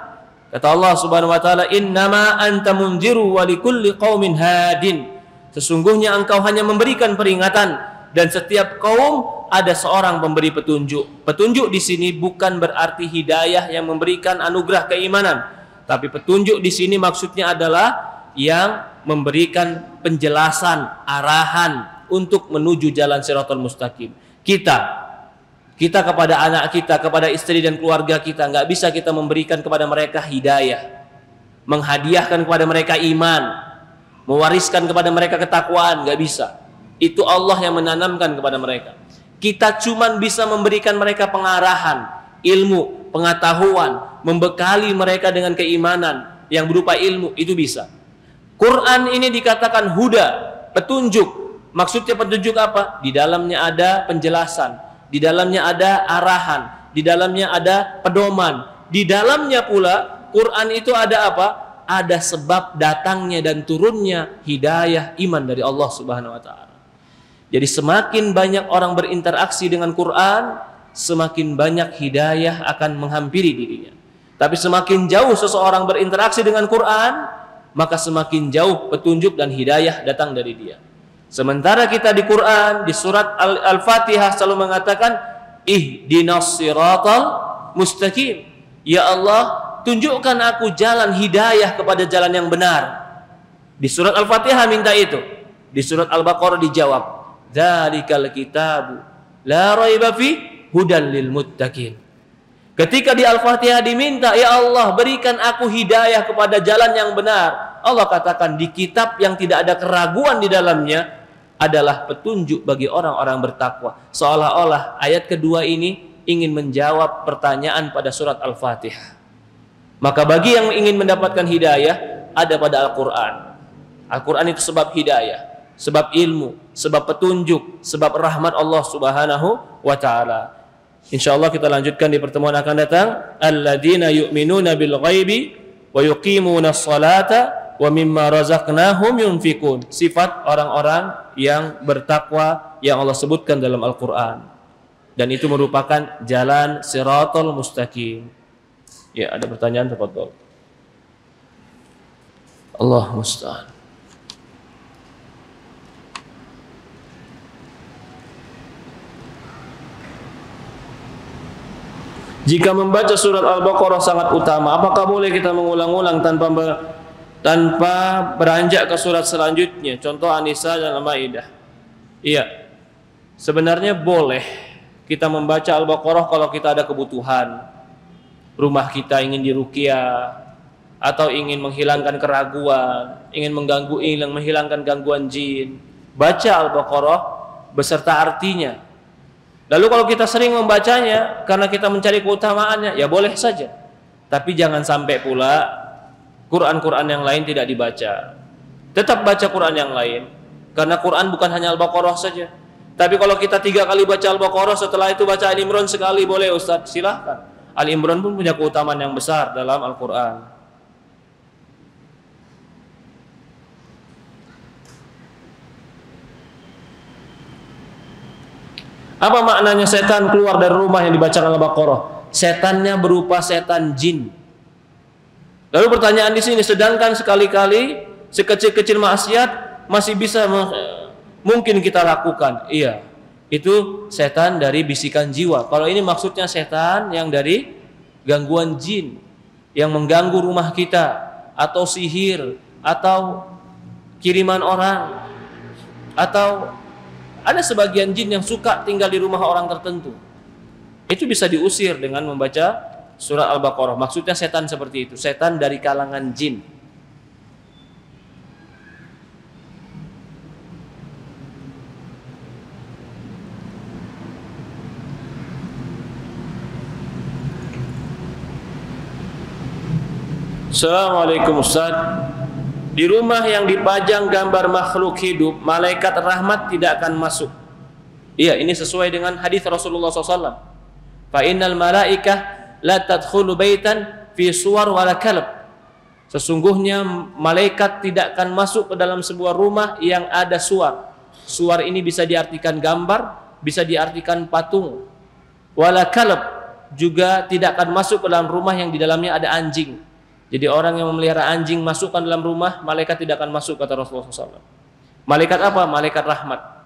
kata Allah Subhanahu wa taala, innama anta munziru wa likulli qaumin hadin, sesungguhnya engkau hanya memberikan peringatan dan setiap kaum ada seorang pemberi petunjuk. Petunjuk di sini bukan berarti hidayah yang memberikan anugerah keimanan, tapi petunjuk di sini maksudnya adalah yang memberikan penjelasan, arahan untuk menuju jalan Shiratal Mustaqim. Kita kepada anak kita, kepada istri dan keluarga kita, nggak bisa kita memberikan kepada mereka hidayah, menghadiahkan kepada mereka iman, mewariskan kepada mereka ketakwaan, nggak bisa. Itu Allah yang menanamkan kepada mereka. Kita cuma bisa memberikan mereka pengarahan, ilmu, pengetahuan, membekali mereka dengan keimanan yang berupa ilmu, itu bisa. Quran ini dikatakan huda, petunjuk. Maksudnya petunjuk apa? Di dalamnya ada penjelasan, di dalamnya ada arahan, di dalamnya ada pedoman. Di dalamnya pula Quran itu ada apa? Ada sebab datangnya dan turunnya hidayah iman dari Allah Subhanahu wa taala. Jadi semakin banyak orang berinteraksi dengan Quran, semakin banyak hidayah akan menghampiri dirinya. Tapi semakin jauh seseorang berinteraksi dengan Quran, maka semakin jauh petunjuk dan hidayah datang dari dia. Sementara kita di Quran, di surat Al-Fatihah selalu mengatakan ihdinas siratal mustaqim. Ya Allah, tunjukkan aku jalan hidayah kepada jalan yang benar. Di surat Al-Fatihah minta itu. Di surat Al-Baqarah dijawab, dzalikal kitabu la raiba fi hudan lil muttaqin. Ketika di Al-Fatihah diminta, ya Allah berikan aku hidayah kepada jalan yang benar, Allah katakan di kitab yang tidak ada keraguan di dalamnya adalah petunjuk bagi orang-orang bertakwa. Seolah-olah ayat kedua ini ingin menjawab pertanyaan pada surat Al-Fatihah. Maka bagi yang ingin mendapatkan hidayah, ada pada Al-Quran. Al-Quran itu sebab hidayah, sebab ilmu, sebab petunjuk, sebab rahmat Allah Subhanahu wa ta'ala. InsyaAllah kita lanjutkan di pertemuan akan datang. Alladzina yu'minuna bil ghaibi wa yuqimuna as-salata wa mimma razaqnahum yunfikun. Sifat orang-orang yang bertakwa yang Allah sebutkan dalam Al-Qur'an. Dan itu merupakan jalan siratal mustaqim. Ya, ada pertanyaan, tafadhol. Allah musta'an. Jika membaca surat Al-Baqarah sangat utama, apakah boleh kita mengulang-ulang tanpa beranjak ke surat selanjutnya? Contoh An-Nisa dan Al-Maidah. Iya, sebenarnya boleh kita membaca Al-Baqarah kalau kita ada kebutuhan. Rumah kita ingin diruqyah, atau ingin menghilangkan keraguan, ingin menghilangkan gangguan jin. Baca Al-Baqarah beserta artinya. Lalu kalau kita sering membacanya karena kita mencari keutamaannya, ya boleh saja. Tapi jangan sampai pula Quran-Quran yang lain tidak dibaca. Tetap baca Quran yang lain, karena Quran bukan hanya Al-Baqarah saja. Tapi kalau kita 3 kali baca Al-Baqarah, setelah itu baca Al-Imran sekali, boleh Ustaz, silahkan. Al-Imran pun punya keutamaan yang besar dalam Al-Quran. Apa maknanya setan keluar dari rumah yang dibacakan Al-Baqarah? Setannya berupa setan jin. Lalu pertanyaan di sini, sedangkan sekali-kali sekecil-kecil maksiat masih bisa mungkin kita lakukan. Iya, itu setan dari bisikan jiwa. Kalau ini maksudnya setan yang dari gangguan jin, yang mengganggu rumah kita, atau sihir, atau kiriman orang, atau ada sebagian jin yang suka tinggal di rumah orang tertentu. Itu bisa diusir dengan membaca surat Al-Baqarah. Maksudnya setan seperti itu, setan dari kalangan jin. Assalamualaikum Ustaz. Di rumah yang dipajang gambar makhluk hidup, malaikat rahmat tidak akan masuk. Iya, ini sesuai dengan hadis Rasulullah SAW. Fa innal malaikah la tadkhulu baitan fi suwar wala kalb. Sesungguhnya malaikat tidak akan masuk ke dalam sebuah rumah yang ada suwar. Suwar ini bisa diartikan gambar, bisa diartikan patung. Wala kalb, juga tidak akan masuk ke dalam rumah yang di dalamnya ada anjing. Jadi orang yang memelihara anjing masukkan dalam rumah, malaikat tidak akan masuk, kata Rasulullah SAW. Malaikat apa? Malaikat rahmat.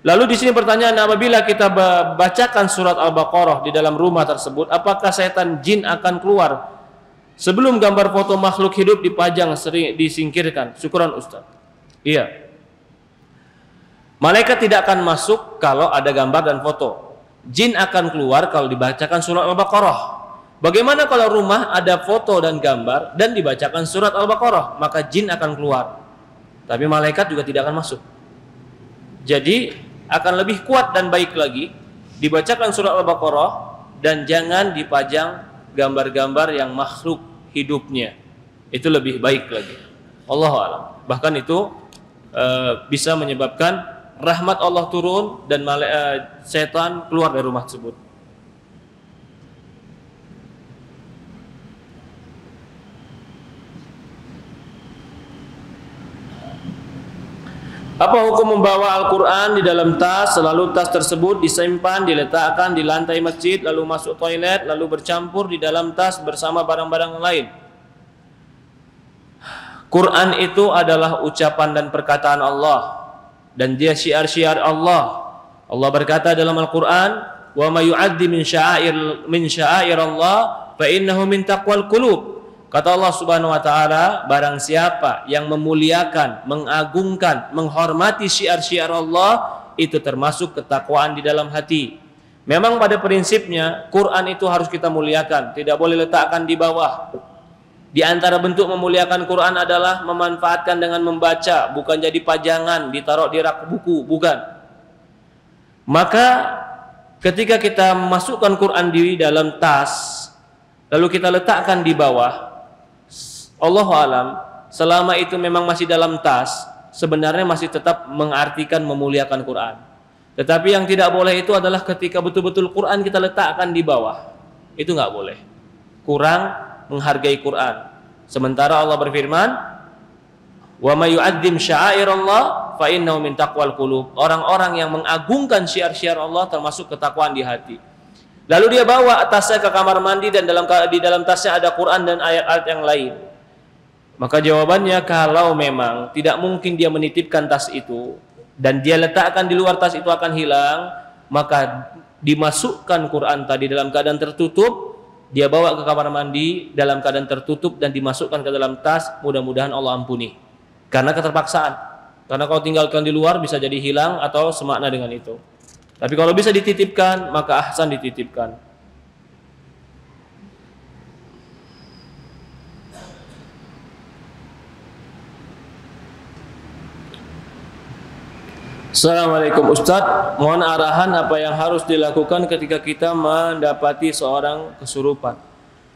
Lalu di sini pertanyaan, apabila kita bacakan surat Al-Baqarah di dalam rumah tersebut, apakah setan jin akan keluar sebelum gambar foto makhluk hidup dipajang sering disingkirkan? Syukuran Ustaz. Iya. Malaikat tidak akan masuk kalau ada gambar dan foto. Jin akan keluar kalau dibacakan surat Al-Baqarah. Bagaimana kalau rumah ada foto dan gambar dan dibacakan surat Al-Baqarah? Maka jin akan keluar. Tapi malaikat juga tidak akan masuk. Jadi akan lebih kuat dan baik lagi dibacakan surat Al-Baqarah dan jangan dipajang gambar-gambar yang makhluk hidupnya. Itu lebih baik lagi. Allahu a'lam. Bahkan itu bisa menyebabkan rahmat Allah turun dan setan keluar dari rumah tersebut. Apa hukum membawa Al-Quran di dalam tas, lalu tas tersebut disimpan, diletakkan di lantai masjid, lalu masuk toilet, lalu bercampur di dalam tas bersama barang-barang lain? Quran itu adalah ucapan dan perkataan Allah, dan dia syiar-syiar Allah. Allah berkata dalam Al-Quran, "Wa ma yu'addi min sya'air Allah, fa innahu min taqwal qulub." Kata Allah Subhanahu wa taala, barang siapa yang memuliakan, mengagungkan, menghormati syiar-syiar Allah, itu termasuk ketakwaan di dalam hati. Memang pada prinsipnya Quran itu harus kita muliakan, tidak boleh letakkan di bawah. Di antara bentuk memuliakan Quran adalah memanfaatkan dengan membaca, bukan jadi pajangan ditaruh di rak buku, bukan. Maka ketika kita masukkan Quran di dalam tas, lalu kita letakkan di bawah, Allahu alam, selama itu memang masih dalam tas, sebenarnya masih tetap mengartikan memuliakan Quran. Tetapi yang tidak boleh itu adalah ketika betul-betul Quran kita letakkan di bawah. Itu nggak boleh. Kurang menghargai Quran. Sementara Allah berfirman, Wa may yu'azzim sya'airallah fa innahu min taqwal qulub. Orang-orang yang mengagungkan syiar-syiar Allah termasuk ketakwaan di hati. Lalu dia bawa tasnya ke kamar mandi dan di dalam tasnya ada Quran dan ayat-ayat yang lain. Maka jawabannya, kalau memang tidak mungkin dia menitipkan tas itu dan dia letakkan di luar tas itu akan hilang, maka dimasukkan Quran tadi dalam keadaan tertutup, dia bawa ke kamar mandi dalam keadaan tertutup dan dimasukkan ke dalam tas, mudah-mudahan Allah ampuni. Karena keterpaksaan. Karena kalau tinggalkan di luar bisa jadi hilang atau semakna dengan itu. Tapi kalau bisa dititipkan, maka ahsan dititipkan. Assalamualaikum Ustadz, mohon arahan apa yang harus dilakukan ketika kita mendapati seorang kesurupan.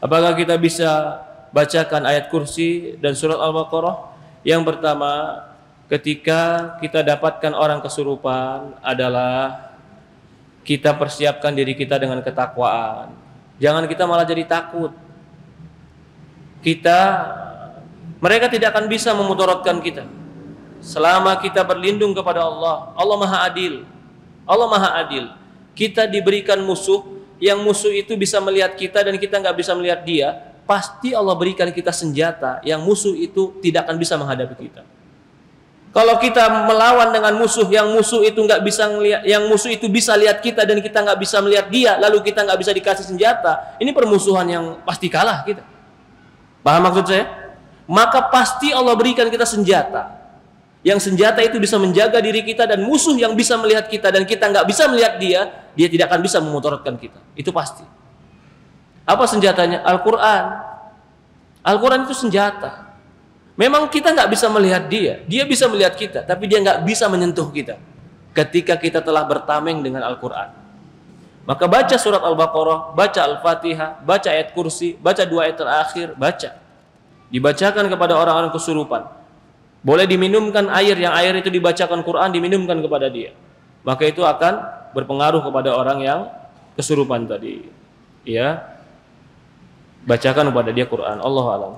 Apakah kita bisa bacakan ayat kursi dan surat Al-Baqarah? Yang pertama, ketika kita dapatkan orang kesurupan adalah kita persiapkan diri kita dengan ketakwaan. Jangan kita malah jadi takut. Mereka tidak akan bisa memudaratkan kita selama kita berlindung kepada Allah. Allah Maha Adil. Allah Maha Adil. Kita diberikan musuh, yang musuh itu bisa melihat kita dan kita nggak bisa melihat dia. Pasti Allah berikan kita senjata yang musuh itu tidak akan bisa menghadapi kita. Kalau kita melawan dengan musuh, yang musuh itu nggak bisa melihat, yang musuh itu bisa lihat kita dan kita nggak bisa melihat dia, lalu kita nggak bisa dikasih senjata, ini permusuhan yang pasti kalah kita. Paham maksud saya? Maka pasti Allah berikan kita senjata. Yang senjata itu bisa menjaga diri kita, dan musuh yang bisa melihat kita dan kita nggak bisa melihat dia, dia tidak akan bisa memudaratkan kita. Itu pasti. Apa senjatanya? Al-Quran. Al-Quran itu senjata. Memang kita nggak bisa melihat dia, dia bisa melihat kita, tapi dia nggak bisa menyentuh kita ketika kita telah bertameng dengan Al-Quran. Maka baca surat Al-Baqarah, baca Al-Fatihah, baca ayat kursi, baca 2 ayat terakhir, baca. Dibacakan kepada orang-orang kesurupan. Boleh diminumkan air, yang air itu dibacakan Quran, diminumkan kepada dia. Maka itu akan berpengaruh kepada orang yang kesurupan tadi. Ya. Bacakan kepada dia Quran. Allahu a'lam.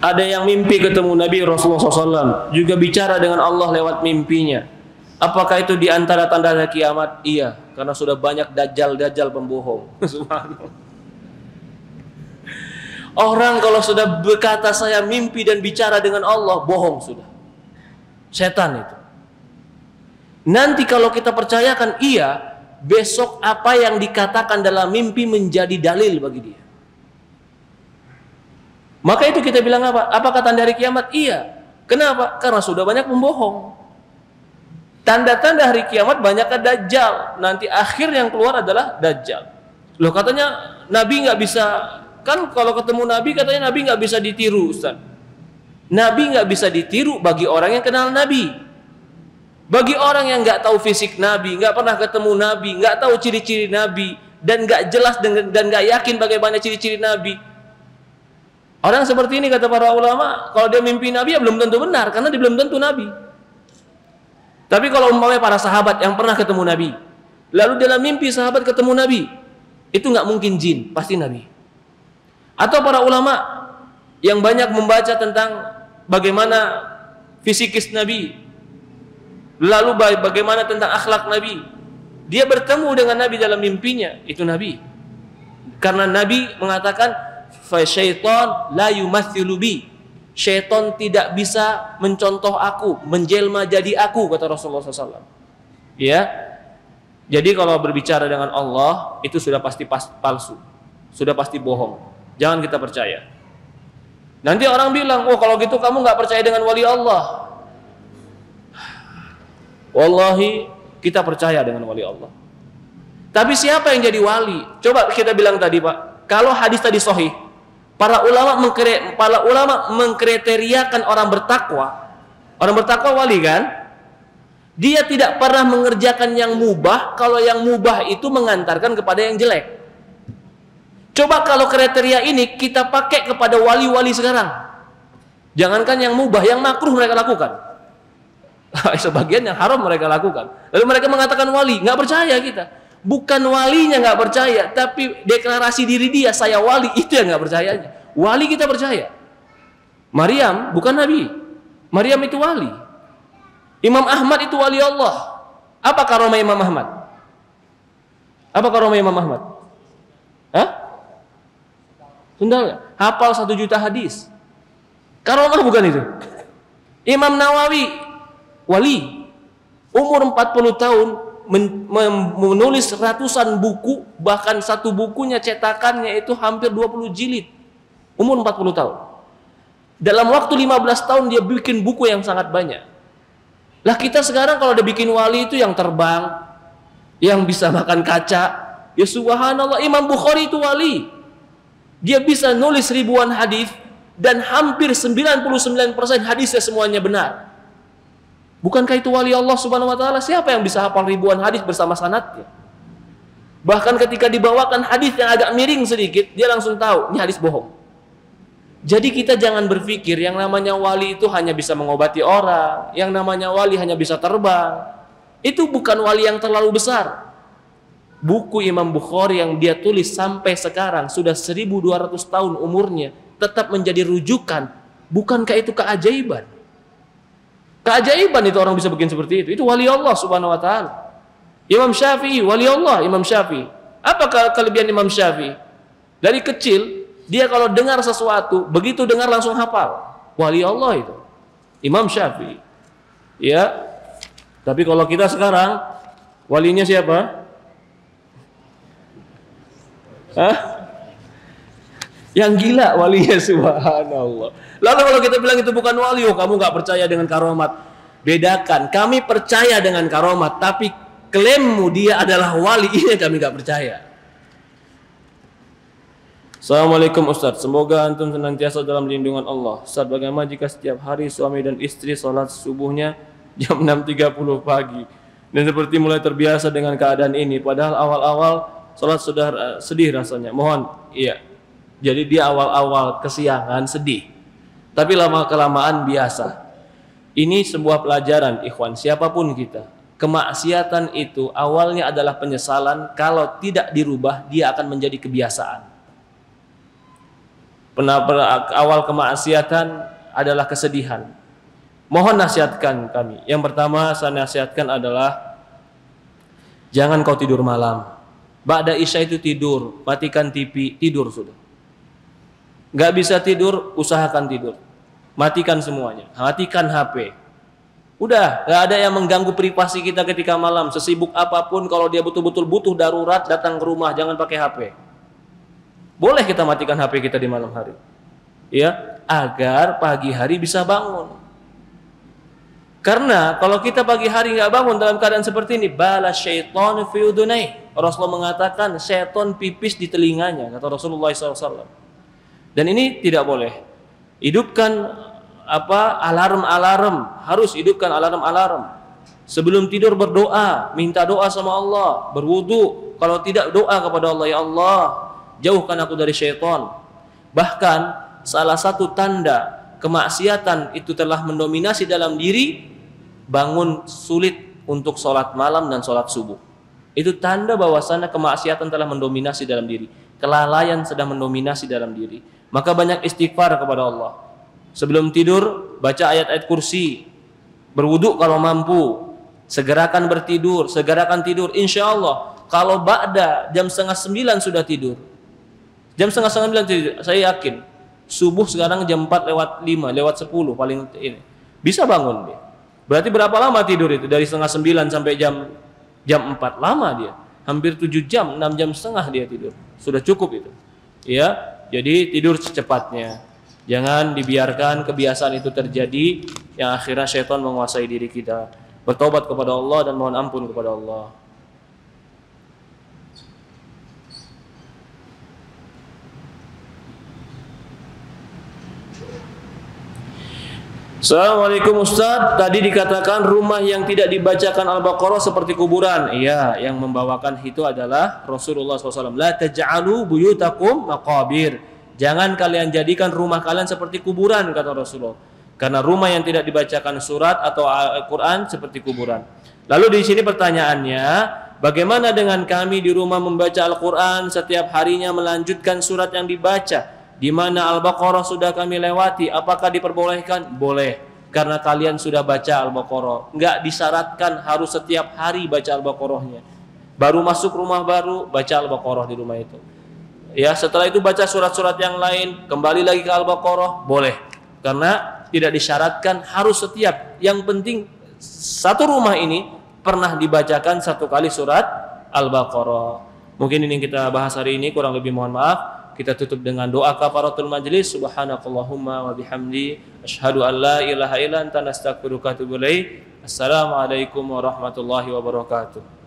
Ada yang mimpi ketemu Nabi Rasulullah SAW, juga bicara dengan Allah lewat mimpinya. Apakah itu di antara tanda kiamat? Iya, karena sudah banyak dajjal pembohong. Subhanallah. Orang kalau sudah berkata saya mimpi dan bicara dengan Allah, bohong sudah. Setan itu. Nanti kalau kita percayakan iya, besok apa yang dikatakan dalam mimpi menjadi dalil bagi dia. Maka itu kita bilang apa? Apakah tanda hari kiamat? Iya. Kenapa? Karena sudah banyak pembohong. Tanda-tanda hari kiamat banyaknya dajjal. Nanti akhir yang keluar adalah dajjal. Loh, katanya Nabi nggak bisa. Kan kalau ketemu Nabi katanya Nabi nggak bisa ditiru, Ustaz. Nabi nggak bisa ditiru bagi orang yang kenal Nabi. Bagi orang yang nggak tahu fisik Nabi, nggak pernah ketemu Nabi, nggak tahu ciri-ciri Nabi, dan nggak jelas dan nggak yakin bagaimana ciri-ciri Nabi. Orang seperti ini, kata para ulama, kalau dia mimpi Nabi ya belum tentu benar, karena dia belum tentu Nabi. Tapi kalau umpamanya para sahabat yang pernah ketemu Nabi, lalu dalam mimpi sahabat ketemu Nabi, itu nggak mungkin jin, pasti Nabi. Atau para ulama yang banyak membaca tentang bagaimana fisikis Nabi, lalu bagaimana tentang akhlak Nabi, dia bertemu dengan Nabi dalam mimpinya, itu Nabi. Karena Nabi mengatakan, fa syaitan la yumathilu bi. Syaitan tidak bisa mencontoh aku, menjelma jadi aku, kata Rasulullah SAW. Ya, jadi kalau berbicara dengan Allah itu sudah pasti palsu, sudah pasti bohong. Jangan kita percaya. Nanti orang bilang, oh kalau gitu kamu nggak percaya dengan wali Allah. Wallahi kita percaya dengan wali Allah. Tapi siapa yang jadi wali? Coba kita bilang tadi, Pak, kalau hadis tadi sahih, para ulama mengkriteriakan orang bertakwa. Orang bertakwa wali kan? Dia tidak pernah mengerjakan yang mubah, kalau yang mubah itu mengantarkan kepada yang jelek. Coba kalau kriteria ini kita pakai kepada wali-wali sekarang. Jangankan yang mubah, yang makruh mereka lakukan. Sebagian yang haram mereka lakukan. Lalu mereka mengatakan wali, nggak percaya kita. Bukan walinya nggak percaya, tapi deklarasi diri dia, saya wali, itu yang nggak percayanya. Wali kita percaya. Maryam bukan nabi, Maryam itu wali. Imam Ahmad itu wali Allah. Apa karomah Imam Ahmad? Apa karomah Imam Ahmad? Hah? Sundal, hafal 1 juta hadis. Karomah bukan itu. Imam Nawawi wali, umur 40 tahun menulis ratusan buku, bahkan satu bukunya cetakannya itu hampir 20 jilid. Umur 40 tahun. Dalam waktu 15 tahun dia bikin buku yang sangat banyak. Lah kita sekarang kalau udah bikin wali itu yang terbang, yang bisa makan kaca, ya subhanallah. Imam Bukhari itu wali. Dia bisa nulis ribuan hadis dan hampir 99% hadisnya semuanya benar. Bukankah itu wali Allah Subhanahu wa taala? Siapa yang bisa hafal ribuan hadis bersama sanadnya? Bahkan ketika dibawakan hadis yang agak miring sedikit, dia langsung tahu ini hadis bohong. Jadi kita jangan berpikir yang namanya wali itu hanya bisa mengobati orang, yang namanya wali hanya bisa terbang. Itu bukan wali yang terlalu besar. Buku Imam Bukhari yang dia tulis sampai sekarang sudah 1200 tahun umurnya tetap menjadi rujukan. Bukankah itu keajaiban? Keajaiban itu orang bisa bikin seperti itu. Itu wali Allah Subhanahu wa taala. Imam Syafi'i wali Allah, Imam Syafi'i. Apa kelebihan Imam Syafi'i? Dari kecil dia kalau dengar sesuatu, begitu dengar langsung hafal. Wali Allah itu Imam Syafi'i. Ya. Tapi kalau kita sekarang walinya siapa? Hah? Yang gila walinya, subhanallah. Lalu kalau kita bilang itu bukan wali, oh kamu nggak percaya dengan karomat. Bedakan, kami percaya dengan karomat, tapi klaimmu dia adalah wali, ini kami nggak percaya. Assalamualaikum Ustaz, semoga antum senantiasa dalam lindungan Allah. Ustaz, bagaimana jika setiap hari suami dan istri sholat subuhnya jam 6.30 pagi dan seperti mulai terbiasa dengan keadaan ini, padahal awal-awal sholat sudah sedih rasanya. Mohon, iya. Jadi dia awal-awal kesiangan sedih, tapi lama-kelamaan biasa. Ini sebuah pelajaran, ikhwan, siapapun kita. Kemaksiatan itu awalnya adalah penyesalan, kalau tidak dirubah dia akan menjadi kebiasaan. Awal kemaksiatan adalah kesedihan. Mohon nasihatkan kami. Yang pertama saya nasihatkan adalah jangan kau tidur malam. Ba'da Isya itu tidur, matikan TV, tidur sudah. Gak bisa tidur, usahakan tidur. Matikan semuanya, matikan HP. Udah, gak ada yang mengganggu privasi kita ketika malam. Sesibuk apapun, kalau dia betul-betul butuh darurat, datang ke rumah, jangan pakai HP. Boleh kita matikan HP kita di malam hari, ya, agar pagi hari bisa bangun. Karena kalau kita pagi hari nggak bangun dalam keadaan seperti ini, bala syaitan fi udunai. Rasulullah mengatakan syaitan pipis di telinganya, kata Rasulullah SAW. Dan ini tidak boleh. Hidupkan alarm-alarm, harus hidupkan alarm-alarm. Sebelum tidur berdoa, minta doa sama Allah, berwudu. Kalau tidak doa kepada Allah, ya Allah, jauhkan aku dari syaitan. Bahkan salah satu tanda kemaksiatan itu telah mendominasi dalam diri, bangun sulit untuk sholat malam dan sholat subuh. Itu tanda bahwasannya kemaksiatan telah mendominasi dalam diri. Kelalaian sedang mendominasi dalam diri. Maka banyak istighfar kepada Allah. Sebelum tidur baca ayat-ayat kursi. Berwudu kalau mampu. Segerakan bertidur, segerakan tidur. Insya Allah kalau ba'da jam 8:30 sudah tidur. Jam 8:30 tidur, saya yakin. Subuh sekarang jam 4:05, lewat 10 paling ini. Bisa bangun dia. Berarti berapa lama tidur itu? Dari 8:30 sampai jam 4. Lama dia. Hampir 7 jam, 6 jam setengah dia tidur. Sudah cukup itu. Ya. Jadi tidur secepatnya. Jangan dibiarkan kebiasaan itu terjadi yang akhirnya syaitan menguasai diri kita. Bertobat kepada Allah dan mohon ampun kepada Allah. Assalamualaikum Ustaz, tadi dikatakan rumah yang tidak dibacakan Al-Baqarah seperti kuburan. Iya, yang membawakan itu adalah Rasulullah SAW. La taj'alu buyutakum maqabir. Jangan kalian jadikan rumah kalian seperti kuburan, kata Rasulullah. Karena rumah yang tidak dibacakan surat atau Al-Quran seperti kuburan. Lalu di sini pertanyaannya, bagaimana dengan kami di rumah membaca Al-Quran setiap harinya melanjutkan surat yang dibaca, di mana Al-Baqarah sudah kami lewati, apakah diperbolehkan? Boleh, karena kalian sudah baca Al-Baqarah. Enggak disyaratkan harus setiap hari baca Al-Baqarahnya. Baru masuk rumah baru, baca Al-Baqarah di rumah itu. Ya, setelah itu baca surat-surat yang lain, kembali lagi ke Al-Baqarah, boleh. Karena tidak disyaratkan harus setiap. Yang penting satu rumah ini pernah dibacakan satu kali surat Al-Baqarah. Mungkin ini yang kita bahas hari ini, kurang lebih mohon maaf. Kita tutup dengan doa kafaratul majlis. Subhanakallahumma wa bihamdi asyhadu an la ilaha illa anta nastaghfiruka wa atubu ilaik. Assalamualaikum warahmatullahi wabarakatuh.